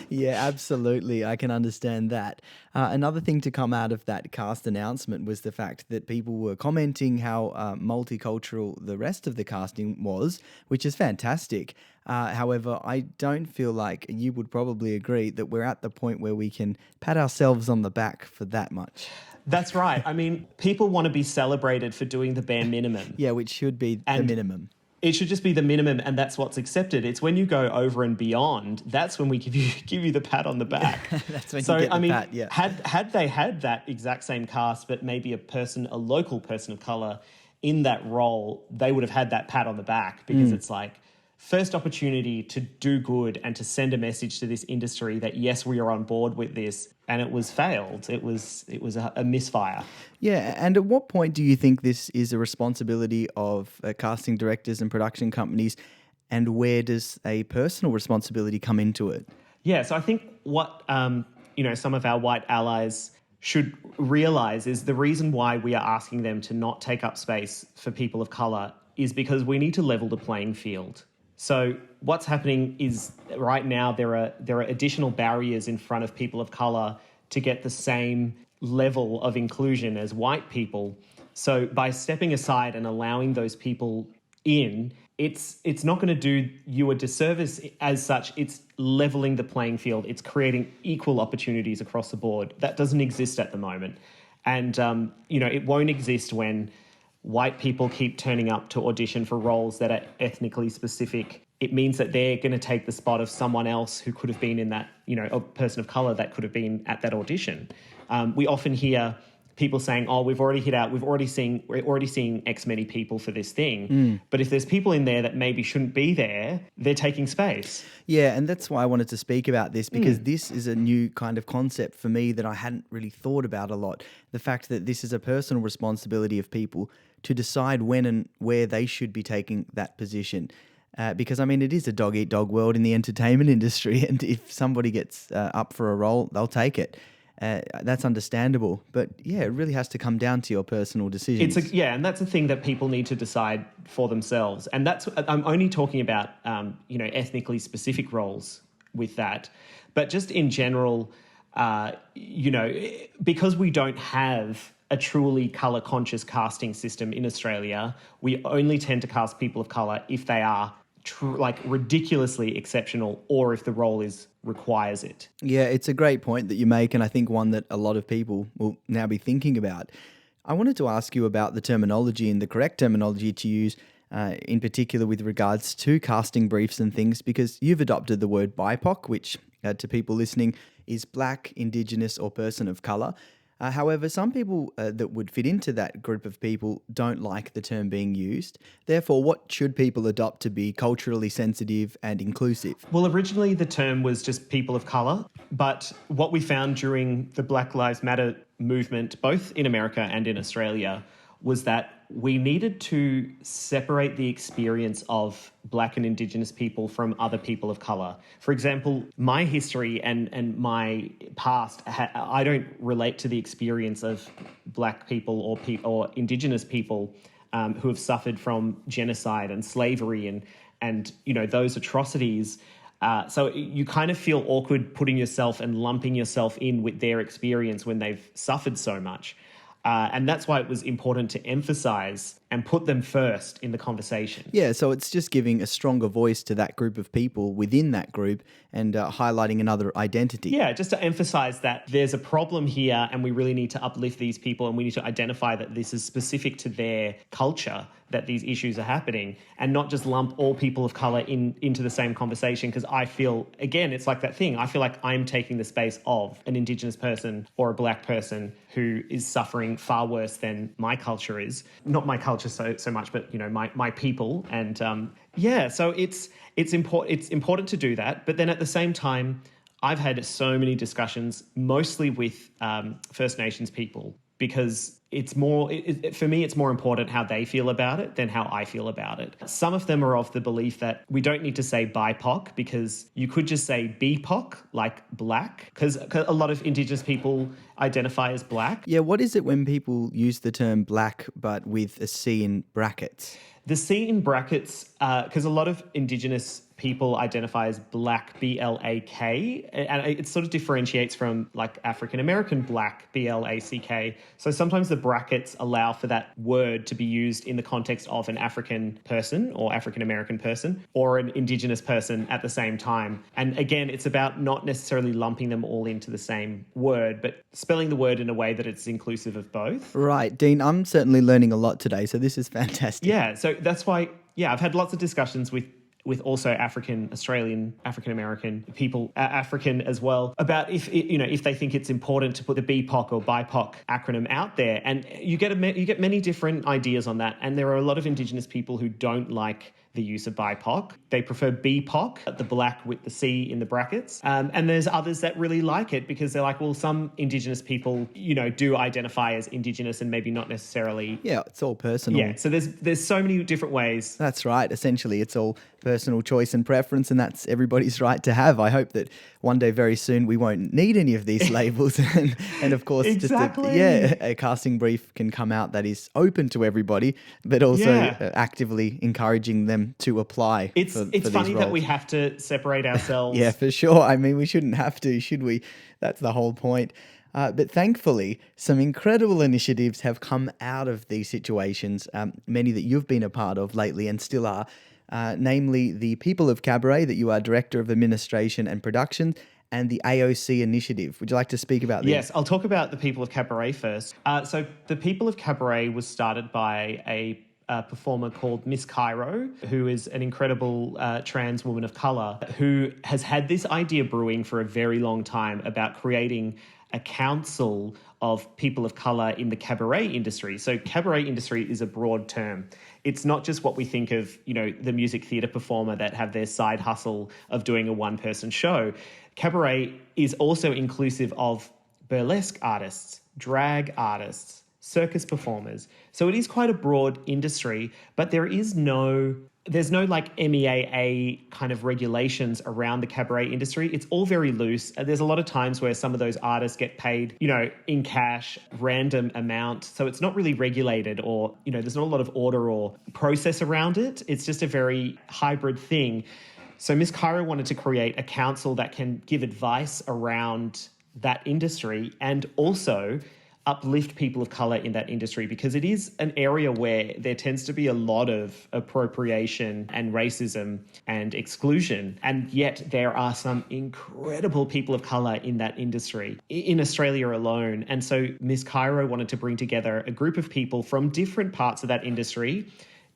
Yeah, absolutely. I can understand that. Another thing to come out of that cast announcement was the fact that people were commenting how multicultural the rest of the casting was, which is fantastic. However, I don't feel like you would probably agree that we're at the point where we can pat ourselves on the back for that much. That's right. I mean, people want to be celebrated for doing the bare minimum. Yeah, which should be the minimum. It should just be the minimum, and that's what's accepted. It's when you go over and beyond, that's when we give you the pat on the back. That's when you get the pat, yeah. Had they had that exact same cast, but maybe a local person of colour in that role, they would have had that pat on the back because it's like, first opportunity to do good and to send a message to this industry that, yes, we are on board with this, and it was failed. It was a misfire. Yeah, and at what point do you think this is a responsibility of casting directors and production companies, and where does a personal responsibility come into it? Yeah, so I think what some of our white allies should realise is the reason why we are asking them to not take up space for people of colour is because we need to level the playing field. So what's happening is right now there are additional barriers in front of people of colour to get the same level of inclusion as white people. So by stepping aside and allowing those people in, it's not going to do you a disservice as such. It's levelling the playing field. It's creating equal opportunities across the board. That doesn't exist at the moment. And, it won't exist when white people keep turning up to audition for roles that are ethnically specific. It means that they're going to take the spot of someone else who could have been in that, a person of colour that could have been at that audition. We often hear people saying, oh, we're already seeing X many people for this thing. But if there's people in there that maybe shouldn't be there, they're taking space. Yeah, and that's why I wanted to speak about this, because this is a new kind of concept for me that I hadn't really thought about a lot. The fact that this is a personal responsibility of people to decide when and where they should be taking that position. Because, I mean, it is a dog-eat-dog world in the entertainment industry, and if somebody gets up for a role, they'll take it. That's understandable. But, yeah, it really has to come down to your personal decisions. And that's a thing that people need to decide for themselves. And I'm only talking about, ethnically specific roles with that. But just in general, because we don't have a truly colour-conscious casting system in Australia, we only tend to cast people of colour if they are like ridiculously exceptional, or if the role requires it. Yeah, it's a great point that you make, and I think one that a lot of people will now be thinking about. I wanted to ask you about the terminology and the correct terminology to use, in particular with regards to casting briefs and things, because you've adopted the word BIPOC, which to people listening is Black, Indigenous, or person of colour. However, some people that would fit into that group of people don't like the term being used. Therefore, what should people adopt to be culturally sensitive and inclusive? Well, originally the term was just people of colour, but what we found during the Black Lives Matter movement, both in America and in Australia, was that we needed to separate the experience of Black and Indigenous people from other people of colour. For example, my history and my past, I don't relate to the experience of Black people or Indigenous people who have suffered from genocide and slavery and those atrocities. So you kind of feel awkward putting yourself and lumping yourself in with their experience when they've suffered so much. And that's why it was important to emphasize and put them first in the conversation. Yeah, so it's just giving a stronger voice to that group of people within that group and highlighting another identity. Yeah, just to emphasize that there's a problem here and we really need to uplift these people and we need to identify that this is specific to their culture, that these issues are happening, and not just lump all people of colour into the same conversation, because I feel, again, it's like that thing. I feel like I'm taking the space of an Indigenous person or a Black person who is suffering far worse than my culture is. Not my culture so much, but my people. And so it's important to do that. But then at the same time, I've had so many discussions, mostly with First Nations people, because it's more, for me, it's more important how they feel about it than how I feel about it. Some of them are of the belief that we don't need to say BIPOC, because you could just say BPOC, like Black, because a lot of Indigenous people identify as Black. Yeah, what is it when people use the term Black but with a C in brackets? The C in brackets, because a lot of Indigenous people identify as Black, B-L-A-K, and it sort of differentiates from like African American Black, B-L-A-C-K. So sometimes the brackets allow for that word to be used in the context of an African person or African American person or an Indigenous person at the same time. And again, it's about not necessarily lumping them all into the same word, but spelling the word in a way that it's inclusive of both. Right, Dean, I'm certainly learning a lot today, so this is fantastic. Yeah, so that's why, I've had lots of discussions with also African Australian, African American people, African as well, about if they think it's important to put the BPOC or BIPOC acronym out there, and you get many different ideas on that, and there are a lot of Indigenous people who don't like the use of BIPOC. They prefer BPOC, the Black with the C in the brackets. And there's others that really like it because they're like, well, some Indigenous people, do identify as Indigenous and maybe not necessarily. Yeah, it's all personal. Yeah, so there's so many different ways. That's right. Essentially, it's all personal choice and preference, and that's everybody's right to have. I hope that one day very soon we won't need any of these labels. and of course, exactly. a casting brief can come out that is open to everybody, but also actively encouraging them to apply. It's funny that we have to separate ourselves. Yeah, for sure. I mean, we shouldn't have to, should we? That's the whole point. But thankfully, some incredible initiatives have come out of these situations, many that you've been a part of lately and still are, namely the People of Cabaret, that you are Director of Administration and Production, and the AOC initiative. Would you like to speak about this? Yes, I'll talk about the People of Cabaret first. So the People of Cabaret was started by a performer called Miss Cairo, who is an incredible trans woman of colour who has had this idea brewing for a very long time about creating a council of people of colour in the cabaret industry. So cabaret industry is a broad term. It's not just what we think of, the music theatre performer that have their side hustle of doing a one-person show. Cabaret is also inclusive of burlesque artists, drag artists, circus performers. So it is quite a broad industry, but there's no like MEAA kind of regulations around the cabaret industry. It's all very loose. There's a lot of times where some of those artists get paid, in cash, random amount. So it's not really regulated or, there's not a lot of order or process around it. It's just a very hybrid thing. So Miss Cairo wanted to create a council that can give advice around that industry and also uplift people of color in that industry, because it is an area where there tends to be a lot of appropriation and racism and exclusion. And yet there are some incredible people of color in that industry in Australia alone. And so Miss Cairo wanted to bring together a group of people from different parts of that industry.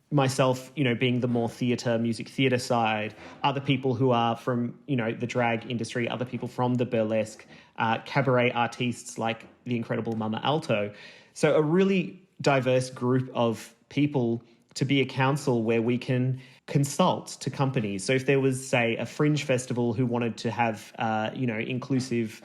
Myself, being the more music theatre side, other people who are from, the drag industry, other people from the burlesque, cabaret artists like the incredible Mama Alto. So a really diverse group of people to be a council where we can consult to companies. So if there was, say, a fringe festival who wanted to have, inclusive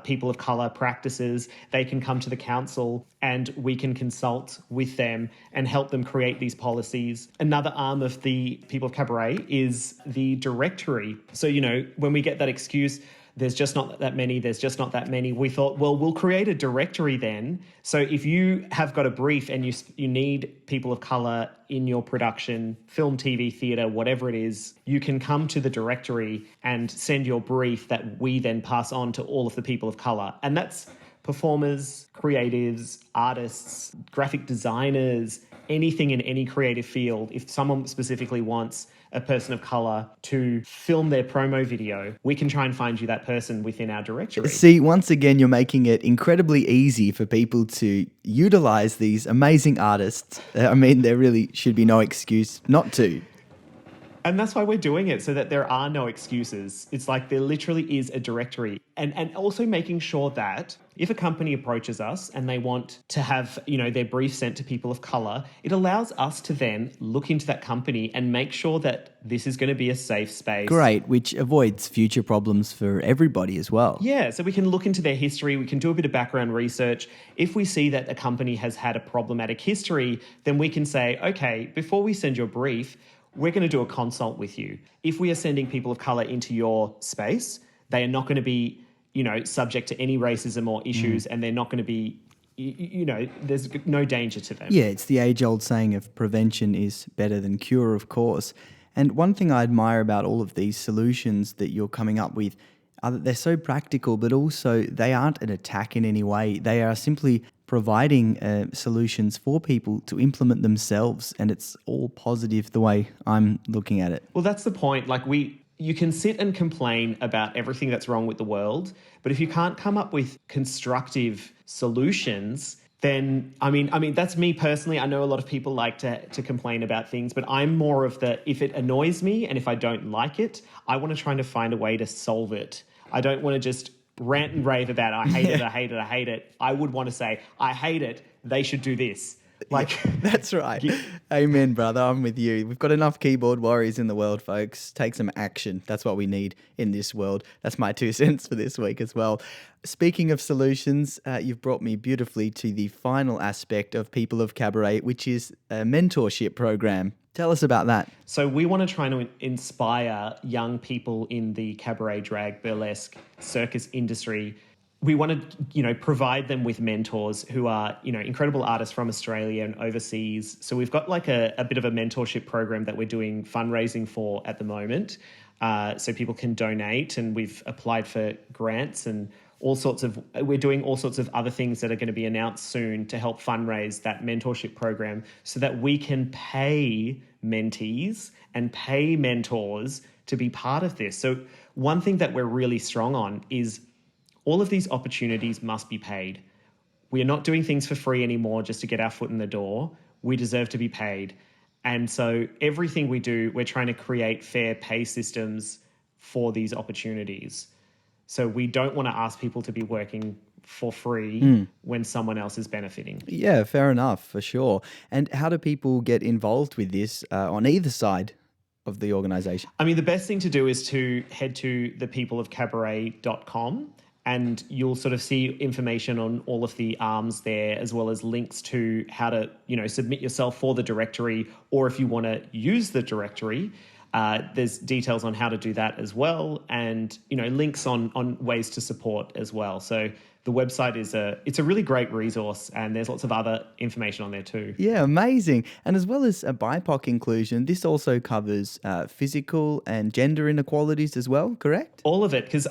people of colour practices, they can come to the council and we can consult with them and help them create these policies. Another arm of the People of Cabaret is the directory. So, when we get that excuse, there's just not that many, we thought, well, we'll create a directory then. So if you have got a brief and you need people of colour in your production, film, TV, theatre, whatever it is, you can come to the directory and send your brief that we then pass on to all of the people of colour. And that's performers, creatives, artists, graphic designers, anything in any creative field. If someone specifically wants a person of colour to film their promo video, we can try and find you that person within our directory. See, once again, you're making it incredibly easy for people to utilise these amazing artists. I mean, there really should be no excuse not to. And that's why we're doing it, so that there are no excuses. It's like there literally is a directory. And also making sure that if a company approaches us and they want to have, their brief sent to people of colour, it allows us to then look into that company and make sure that this is going to be a safe space. Great, which avoids future problems for everybody as well. Yeah, so we can look into their history, we can do a bit of background research. If we see that a company has had a problematic history, then we can say, okay, before we send your brief, we're going to do a consult with you. If we are sending people of colour into your space, they are not going to be, subject to any racism or issues, and they're not going to be, there's no danger to them. Yeah, it's the age-old saying of prevention is better than cure, of course. And one thing I admire about all of these solutions that you're coming up with are that they're so practical, but also they aren't an attack in any way. They are simply providing solutions for people to implement themselves, and it's all positive the way I'm looking at it. Well, that's the point. You can sit and complain about everything that's wrong with the world, but if you can't come up with constructive solutions, then, I mean, that's me personally. I know a lot of people like to complain about things, but I'm more of if it annoys me and if I don't like it, I want to try to find a way to solve it. I don't want to just rant and rave about, I hate it, I hate it, I hate it. I would want to say, I hate it, they should do this. That's right. Amen, brother. I'm with you. We've got enough keyboard warriors in the world, folks. Take some action. That's what we need in this world. That's my 2 cents for this week as well. Speaking of solutions, you've brought me beautifully to the final aspect of People of Cabaret, which is a mentorship program. Tell us about that. So we want to try to inspire young people in the cabaret, drag, burlesque, circus industry. We want to, provide them with mentors who are, incredible artists from Australia and overseas. So we've got a bit of a mentorship program that we're doing fundraising for at the moment. So people can donate, and we've applied for grants and we're doing all sorts of other things that are going to be announced soon to help fundraise that mentorship program so that we can pay mentees and pay mentors to be part of this. So one thing that we're really strong on is all of these opportunities must be paid. We are not doing things for free anymore just to get our foot in the door. We deserve to be paid. And so everything we do, we're trying to create fair pay systems for these opportunities. So we don't want to ask people to be working for free when someone else is benefiting. Yeah, fair enough, for sure. And how do people get involved with this on either side of the organisation? I mean, the best thing to do is to head to thepeopleofcabaret.com. And you'll sort of see information on all of the arms there, as well as links to how to, submit yourself for the directory. Or if you want to use the directory, there's details on how to do that as well. And, links on ways to support as well. So the website it's a really great resource, and there's lots of other information on there too. Yeah, amazing. And as well as a BIPOC inclusion, this also covers physical and gender inequalities as well, correct? All of it, because,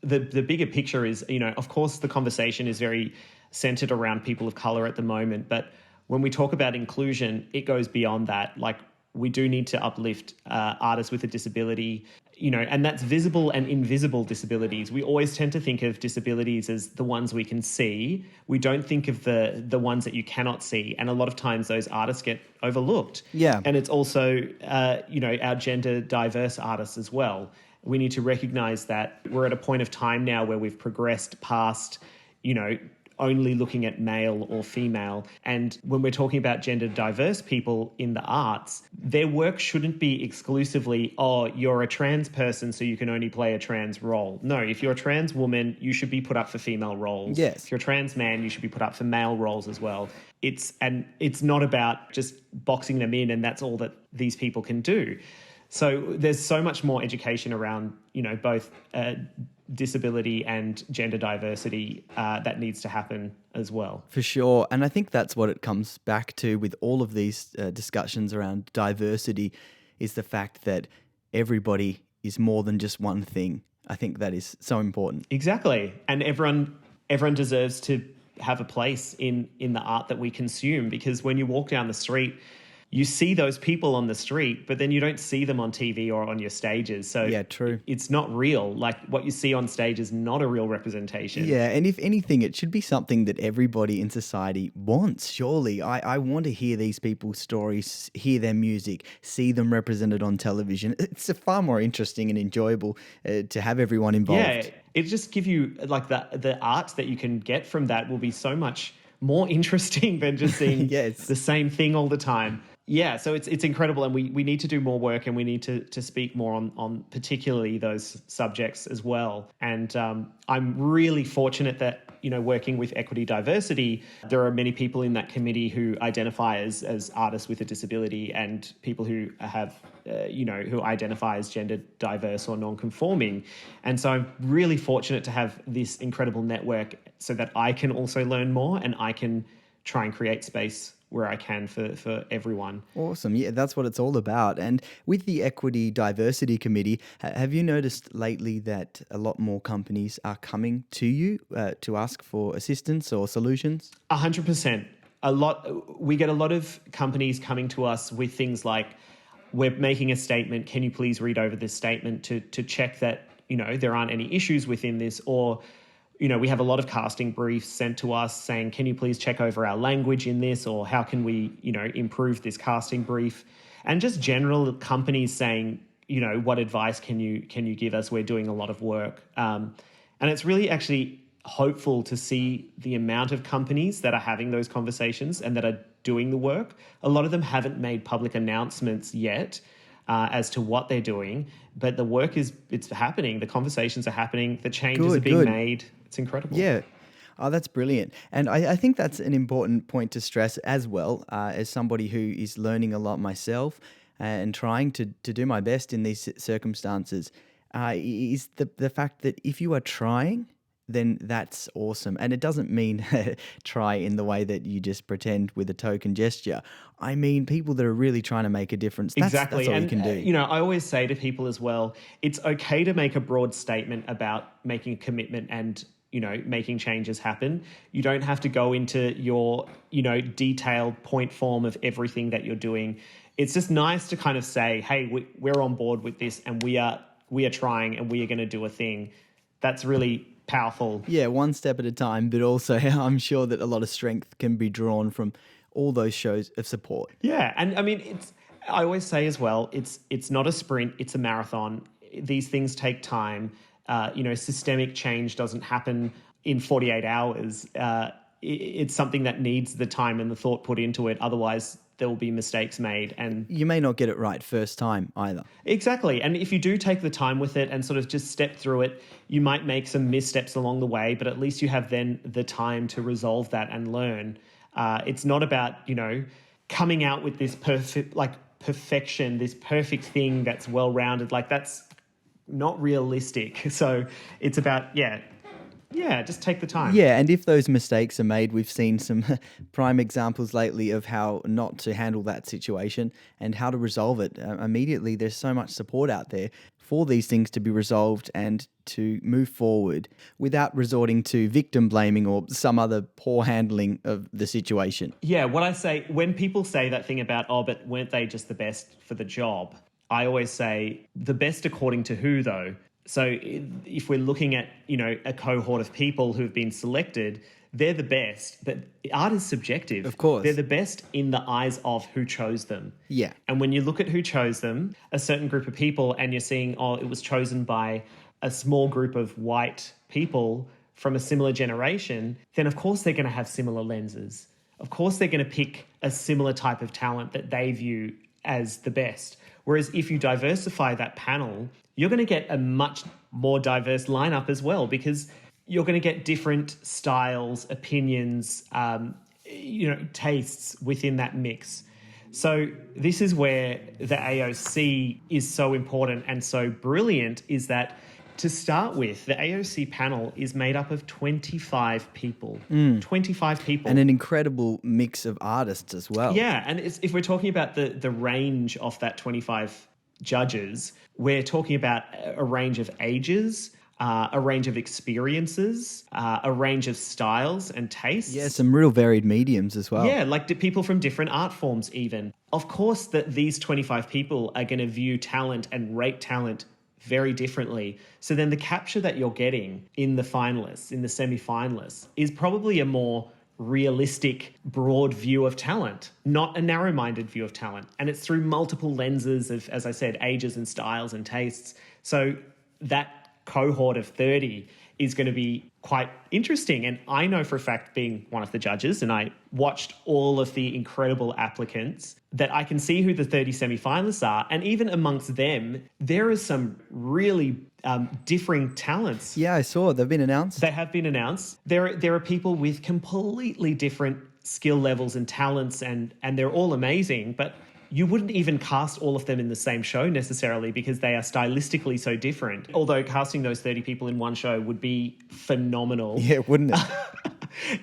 the bigger picture is, of course, the conversation is very centered around people of color at the moment. But when we talk about inclusion, it goes beyond that. Like, we do need to uplift artists with a disability, and that's visible and invisible disabilities. We always tend to think of disabilities as the ones we can see. We don't think of the ones that you cannot see. And a lot of times those artists get overlooked. Yeah. And it's also, our gender diverse artists as well. We need to recognize that we're at a point of time now where we've progressed past, only looking at male or female. And when we're talking about gender diverse people in the arts, their work shouldn't be exclusively, oh, you're a trans person, so you can only play a trans role. No, if you're a trans woman, you should be put up for female roles. Yes. If you're a trans man, you should be put up for male roles as well. It's not about just boxing them in and that's all that these people can do. So there's so much more education around, both disability and gender diversity that needs to happen as well. For sure. And I think that's what it comes back to with all of these discussions around diversity, is the fact that everybody is more than just one thing. I think that is so important. Exactly. And everyone deserves to have a place in the art that we consume, because when you walk down the street, you see those people on the street, but then you don't see them on TV or on your stages. So yeah, true. It's not real. Like, what you see on stage is not a real representation. Yeah, and if anything, it should be something that everybody in society wants, surely. I want to hear these people's stories, hear their music, see them represented on television. It's far more interesting and enjoyable to have everyone involved. Yeah, it just gives you, like, the art that you can get from that will be so much more interesting than just seeing the same thing all the time. Yeah, so it's incredible, and we need to do more work, and we need to speak more on particularly those subjects as well. And I'm really fortunate that, working with Equity Diversity, there are many people in that committee who identify as artists with a disability, and people who have, who identify as gender diverse or non-conforming. And so I'm really fortunate to have this incredible network so that I can also learn more, and I can try and create space where I can for everyone. Awesome. Yeah, that's what it's all about. And with the Equity Diversity Committee, have you noticed lately that a lot more companies are coming to you to ask for assistance or solutions? 100%. We get a lot of companies coming to us with things like, we're making a statement, can you please read over this statement to check that, there aren't any issues within this, or we have a lot of casting briefs sent to us saying, can you please check over our language in this, or how can we, improve this casting brief? And just general companies saying, what advice can you give us? We're doing a lot of work. And it's really actually hopeful to see the amount of companies that are having those conversations and that are doing the work. A lot of them haven't made public announcements yet as to what they're doing, but the work it's happening. The conversations are happening. The changes are being made. It's incredible. Yeah. Oh, that's brilliant. And I think that's an important point to stress as well, as somebody who is learning a lot myself and trying to do my best in these circumstances, is the fact that if you are trying, then that's awesome. And it doesn't mean try in the way that you just pretend with a token gesture. I mean, people that are really trying to make a difference. Exactly. That's all you can do. I always say to people as well, it's okay to make a broad statement about making a commitment and, making changes happen. You don't have to go into your, detailed point form of everything that you're doing. It's just nice to kind of say, hey, we're on board with this, and we are trying, and we are going to do a thing. That's really powerful. Yeah, one step at a time, but also I'm sure that a lot of strength can be drawn from all those shows of support. Yeah, and I mean, I always say as well, it's not a sprint, it's a marathon. These things take time. Systemic change doesn't happen in 48 hours. It's something that needs the time and the thought put into it. Otherwise, there will be mistakes made. And you may not get it right first time either. Exactly. And if you do take the time with it and sort of just step through it, you might make some missteps along the way, but at least you have then the time to resolve that and learn. It's not about, coming out with this perfection, this perfect thing that's well-rounded. Like, that's not realistic. So it's about, Yeah, just take the time. Yeah, and if those mistakes are made, we've seen some prime examples lately of how not to handle that situation and how to resolve it immediately. There's so much support out there for these things to be resolved and to move forward without resorting to victim blaming or some other poor handling of the situation. Yeah, what I say, when people say that thing about, oh, but weren't they just the best for the job? I always say, the best according to who, though? So if we're looking at, a cohort of people who have been selected, they're the best. But art is subjective. Of course. They're the best in the eyes of who chose them. Yeah. And when you look at who chose them, a certain group of people, and you're seeing, oh, it was chosen by a small group of white people from a similar generation, then of course they're going to have similar lenses. Of course they're going to pick a similar type of talent that they view as the best. Whereas if you diversify that panel, you're going to get a much more diverse lineup as well, because you're going to get different styles, opinions, tastes within that mix. So this is where the AOC is so important and so brilliant, is that to start with, the AOC panel is made up of 25 people. 25 people. And an incredible mix of artists as well. Yeah, and if we're talking about the range of that 25 judges, we're talking about a range of ages, a range of experiences, a range of styles and tastes. Yeah, some real varied mediums as well. Yeah, like people from different art forms even. Of course that these 25 people are going to view talent and rate talent very differently. So then the capture that you're getting in the finalists, in the semi-finalists, is probably a more realistic, broad view of talent, not a narrow-minded view of talent. And it's through multiple lenses of, as I said, ages and styles and tastes. So that cohort of 30 is going to be quite interesting. And I know for a fact, being one of the judges, and I watched all of the incredible applicants, that I can see who the 30 semi-finalists are. And even amongst them, there is some really differing talents. Yeah, I saw it. They've been announced. They have been announced. There are people with completely different skill levels and talents, and they're all amazing. But you wouldn't even cast all of them in the same show necessarily, because they are stylistically so different. Although casting those 30 people in one show would be phenomenal. Yeah, wouldn't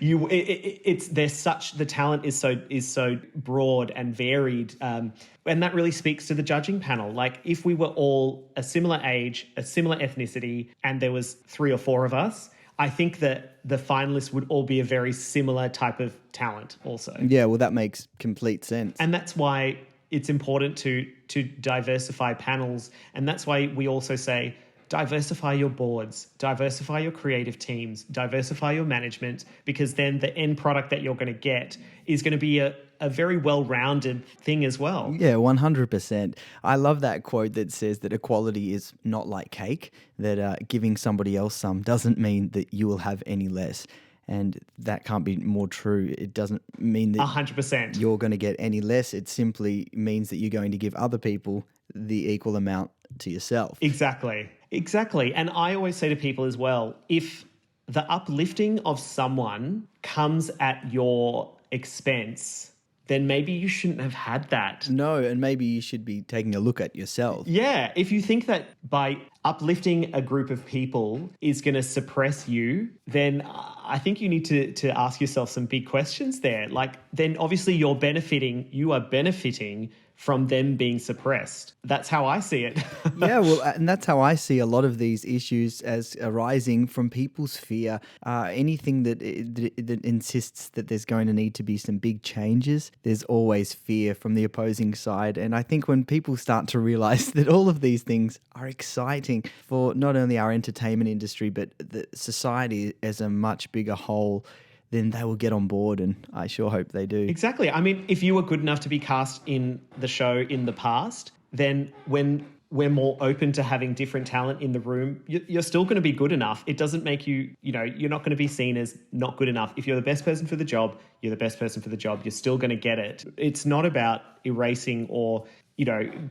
it? The talent is so broad and varied, and that really speaks to the judging panel. Like, if we were all a similar age, a similar ethnicity, and there was 3 or 4 of us, I think that the finalists would all be a very similar type of talent also. Yeah, well, that makes complete sense. And that's why it's important to diversify panels. And that's why we also say, diversify your boards, diversify your creative teams, diversify your management, because then the end product that you're going to get is going to be a very well-rounded thing as well. Yeah, 100%. I love that quote that says that equality is not like cake, that giving somebody else some doesn't mean that you will have any less. And that can't be more true. It doesn't mean that 100%. You're going to get any less. It simply means that you're going to give other people the equal amount to yourself. Exactly. And I always say to people as well, if the uplifting of someone comes at your expense, then maybe you shouldn't have had that. No, and maybe you should be taking a look at yourself. Yeah, if you think that by uplifting a group of people is going to suppress you, then I think you need to ask yourself some big questions there. Like, then obviously you are benefiting from them being suppressed. That's how I see it. Yeah, well, and that's how I see a lot of these issues as arising from people's fear. Anything that insists that there's going to need to be some big changes, there's always fear from the opposing side. And I think when people start to realize that all of these things are exciting for not only our entertainment industry, but the society as a much bigger whole, then they will get on board, and I sure hope they do. Exactly. I mean, if you were good enough to be cast in the show in the past, then when we're more open to having different talent in the room, you're still going to be good enough. It doesn't make you, you're not going to be seen as not good enough. If you're the best person for the job, you're the best person for the job. You're still going to get it. It's not about erasing or,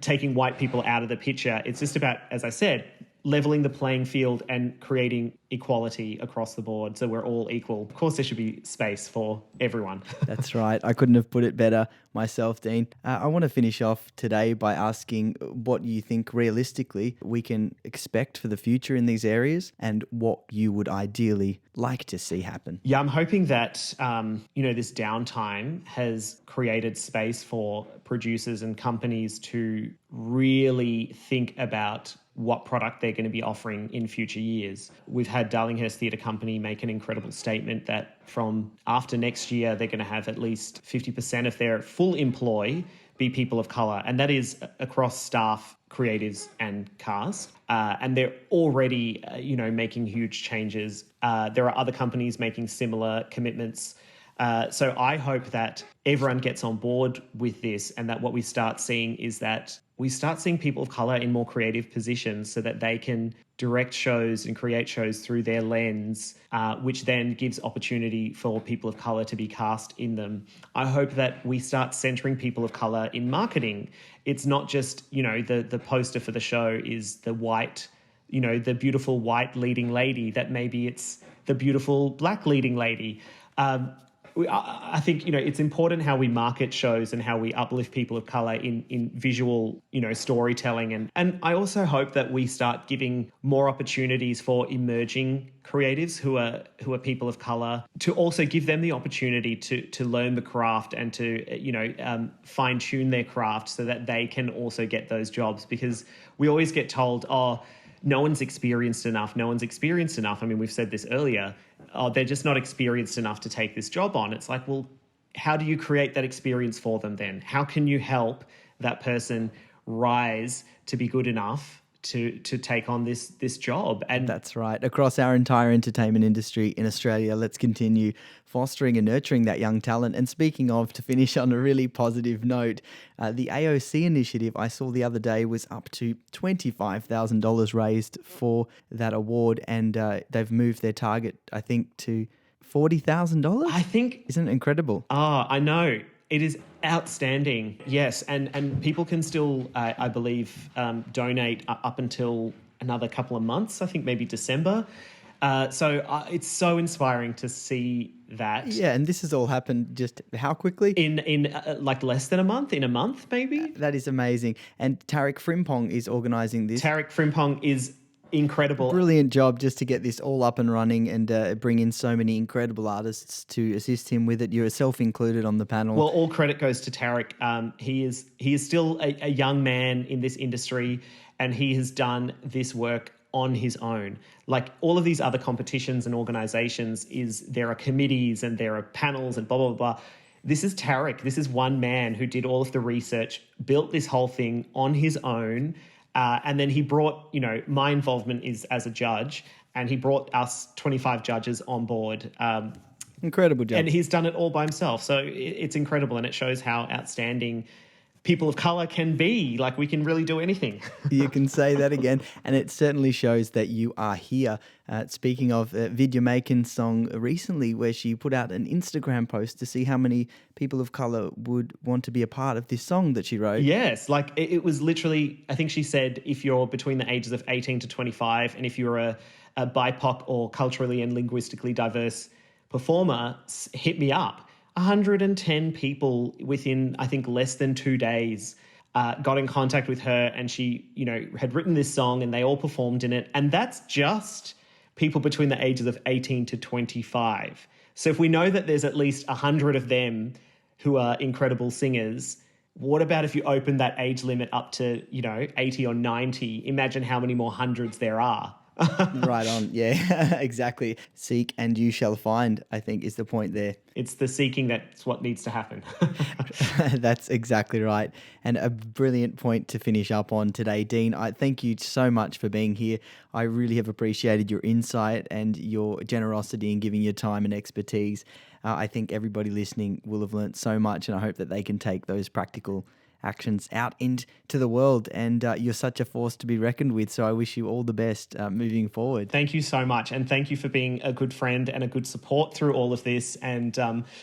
taking white people out of the picture. It's just about, as I said, leveling the playing field and creating equality across the board so we're all equal. Of course, there should be space for everyone. That's right. I couldn't have put it better myself, Dean. I want to finish off today by asking what you think realistically we can expect for the future in these areas and what you would ideally like to see happen. Yeah, I'm hoping that, this downtime has created space for producers and companies to really think about what product they're going to be offering in future years. We've had Darlinghurst Theatre Company make an incredible statement that from after next year, they're going to have at least 50% of their full employ be people of colour. And that is across staff, creatives and cast. And they're already, making huge changes. There are other companies making similar commitments. So I hope that everyone gets on board with this and that what we start seeing is that we start seeing people of colour in more creative positions so that they can direct shows and create shows through their lens, which then gives opportunity for people of colour to be cast in them. I hope that we start centering people of colour in marketing. It's not just, the poster for the show is the white, the beautiful white leading lady, that maybe it's the beautiful black leading lady. I think, it's important how we market shows and how we uplift people of colour in visual, storytelling. And I also hope that we start giving more opportunities for emerging creatives who are people of colour, to also give them the opportunity to learn the craft and to, fine tune their craft so that they can also get those jobs. Because we always get told, no one's experienced enough. No one's experienced enough. I mean, we've said this earlier. They're just not experienced enough to take this job on. It's like, well, how do you create that experience for them then? How can you help that person rise to be good enough to take on this job? And that's right. Across our entire entertainment industry in Australia, let's continue fostering and nurturing that young talent. And speaking of, to finish on a really positive note, the AOC initiative I saw the other day was up to $25,000 raised for that award, and they've moved their target, I think, to $40,000. I think, isn't it incredible? I know. It is outstanding, yes. And people can still, I believe, donate up until another couple of months, I think maybe December. So it's so inspiring to see that. Yeah, and this has all happened just how quickly? In like less than a month, in a month maybe? That is amazing. And Tarek Frimpong is organising this. Tarek Frimpong is incredible. Brilliant job just to get this all up and running and bring in so many incredible artists to assist him with it, yourself included on the panel. Well, all credit goes to Tarek. He is still a young man in this industry, and he has done this work on his own. Like all of these other competitions and organizations, there are committees and there are panels and blah, blah, blah. This is Tarek. This is one man who did all of the research, built this whole thing on his own. And then he brought, my involvement is as a judge, and he brought us 25 judges on board. Incredible job. And he's done it all by himself. So it's incredible, and it shows how outstanding people of colour can be. Like, we can really do anything. You can say that again. And it certainly shows that you are here. Speaking of Vidya Makin's song recently, where she put out an Instagram post to see how many people of colour would want to be a part of this song that she wrote. Yes, like it was literally, I think she said, if you're between the ages of 18 to 25, and if you're a BIPOC or culturally and linguistically diverse performer, hit me up. 110 people within, I think, less than 2 days got in contact with her, and she, had written this song, and they all performed in it. And that's just people between the ages of 18 to 25. So if we know that there's at least 100 of them who are incredible singers, what about if you open that age limit up to, 80 or 90? Imagine how many more hundreds there are. Right on. Yeah, exactly. Seek and you shall find, I think, is the point there. It's the seeking that's what needs to happen. That's exactly right. And a brilliant point to finish up on today, Dean. I thank you so much for being here. I really have appreciated your insight and your generosity in giving your time and expertise. I think everybody listening will have learnt so much, and I hope that they can take those practical actions out into the world, and you're such a force to be reckoned with, so I wish you all the best moving forward. Thank you so much, and thank you for being a good friend and a good support through all of this, and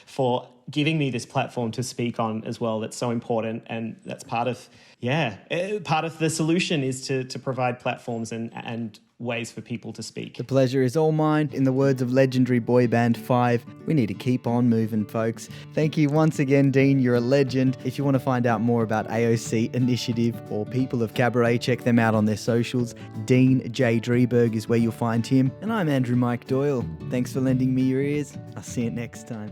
for giving me this platform to speak on as well. That's so important. And that's part of the solution is to provide platforms and ways for people to speak. The pleasure is all mine. In the words of legendary boy band 5, we need to keep on moving, folks. Thank you once again, Dean. You're a legend. If you want to find out more about AOC Initiative or People of Cabaret, check them out on their socials. Dean J. Drieberg is where you'll find him. And I'm Andrew Mike Doyle. Thanks for lending me your ears. I'll see you next time.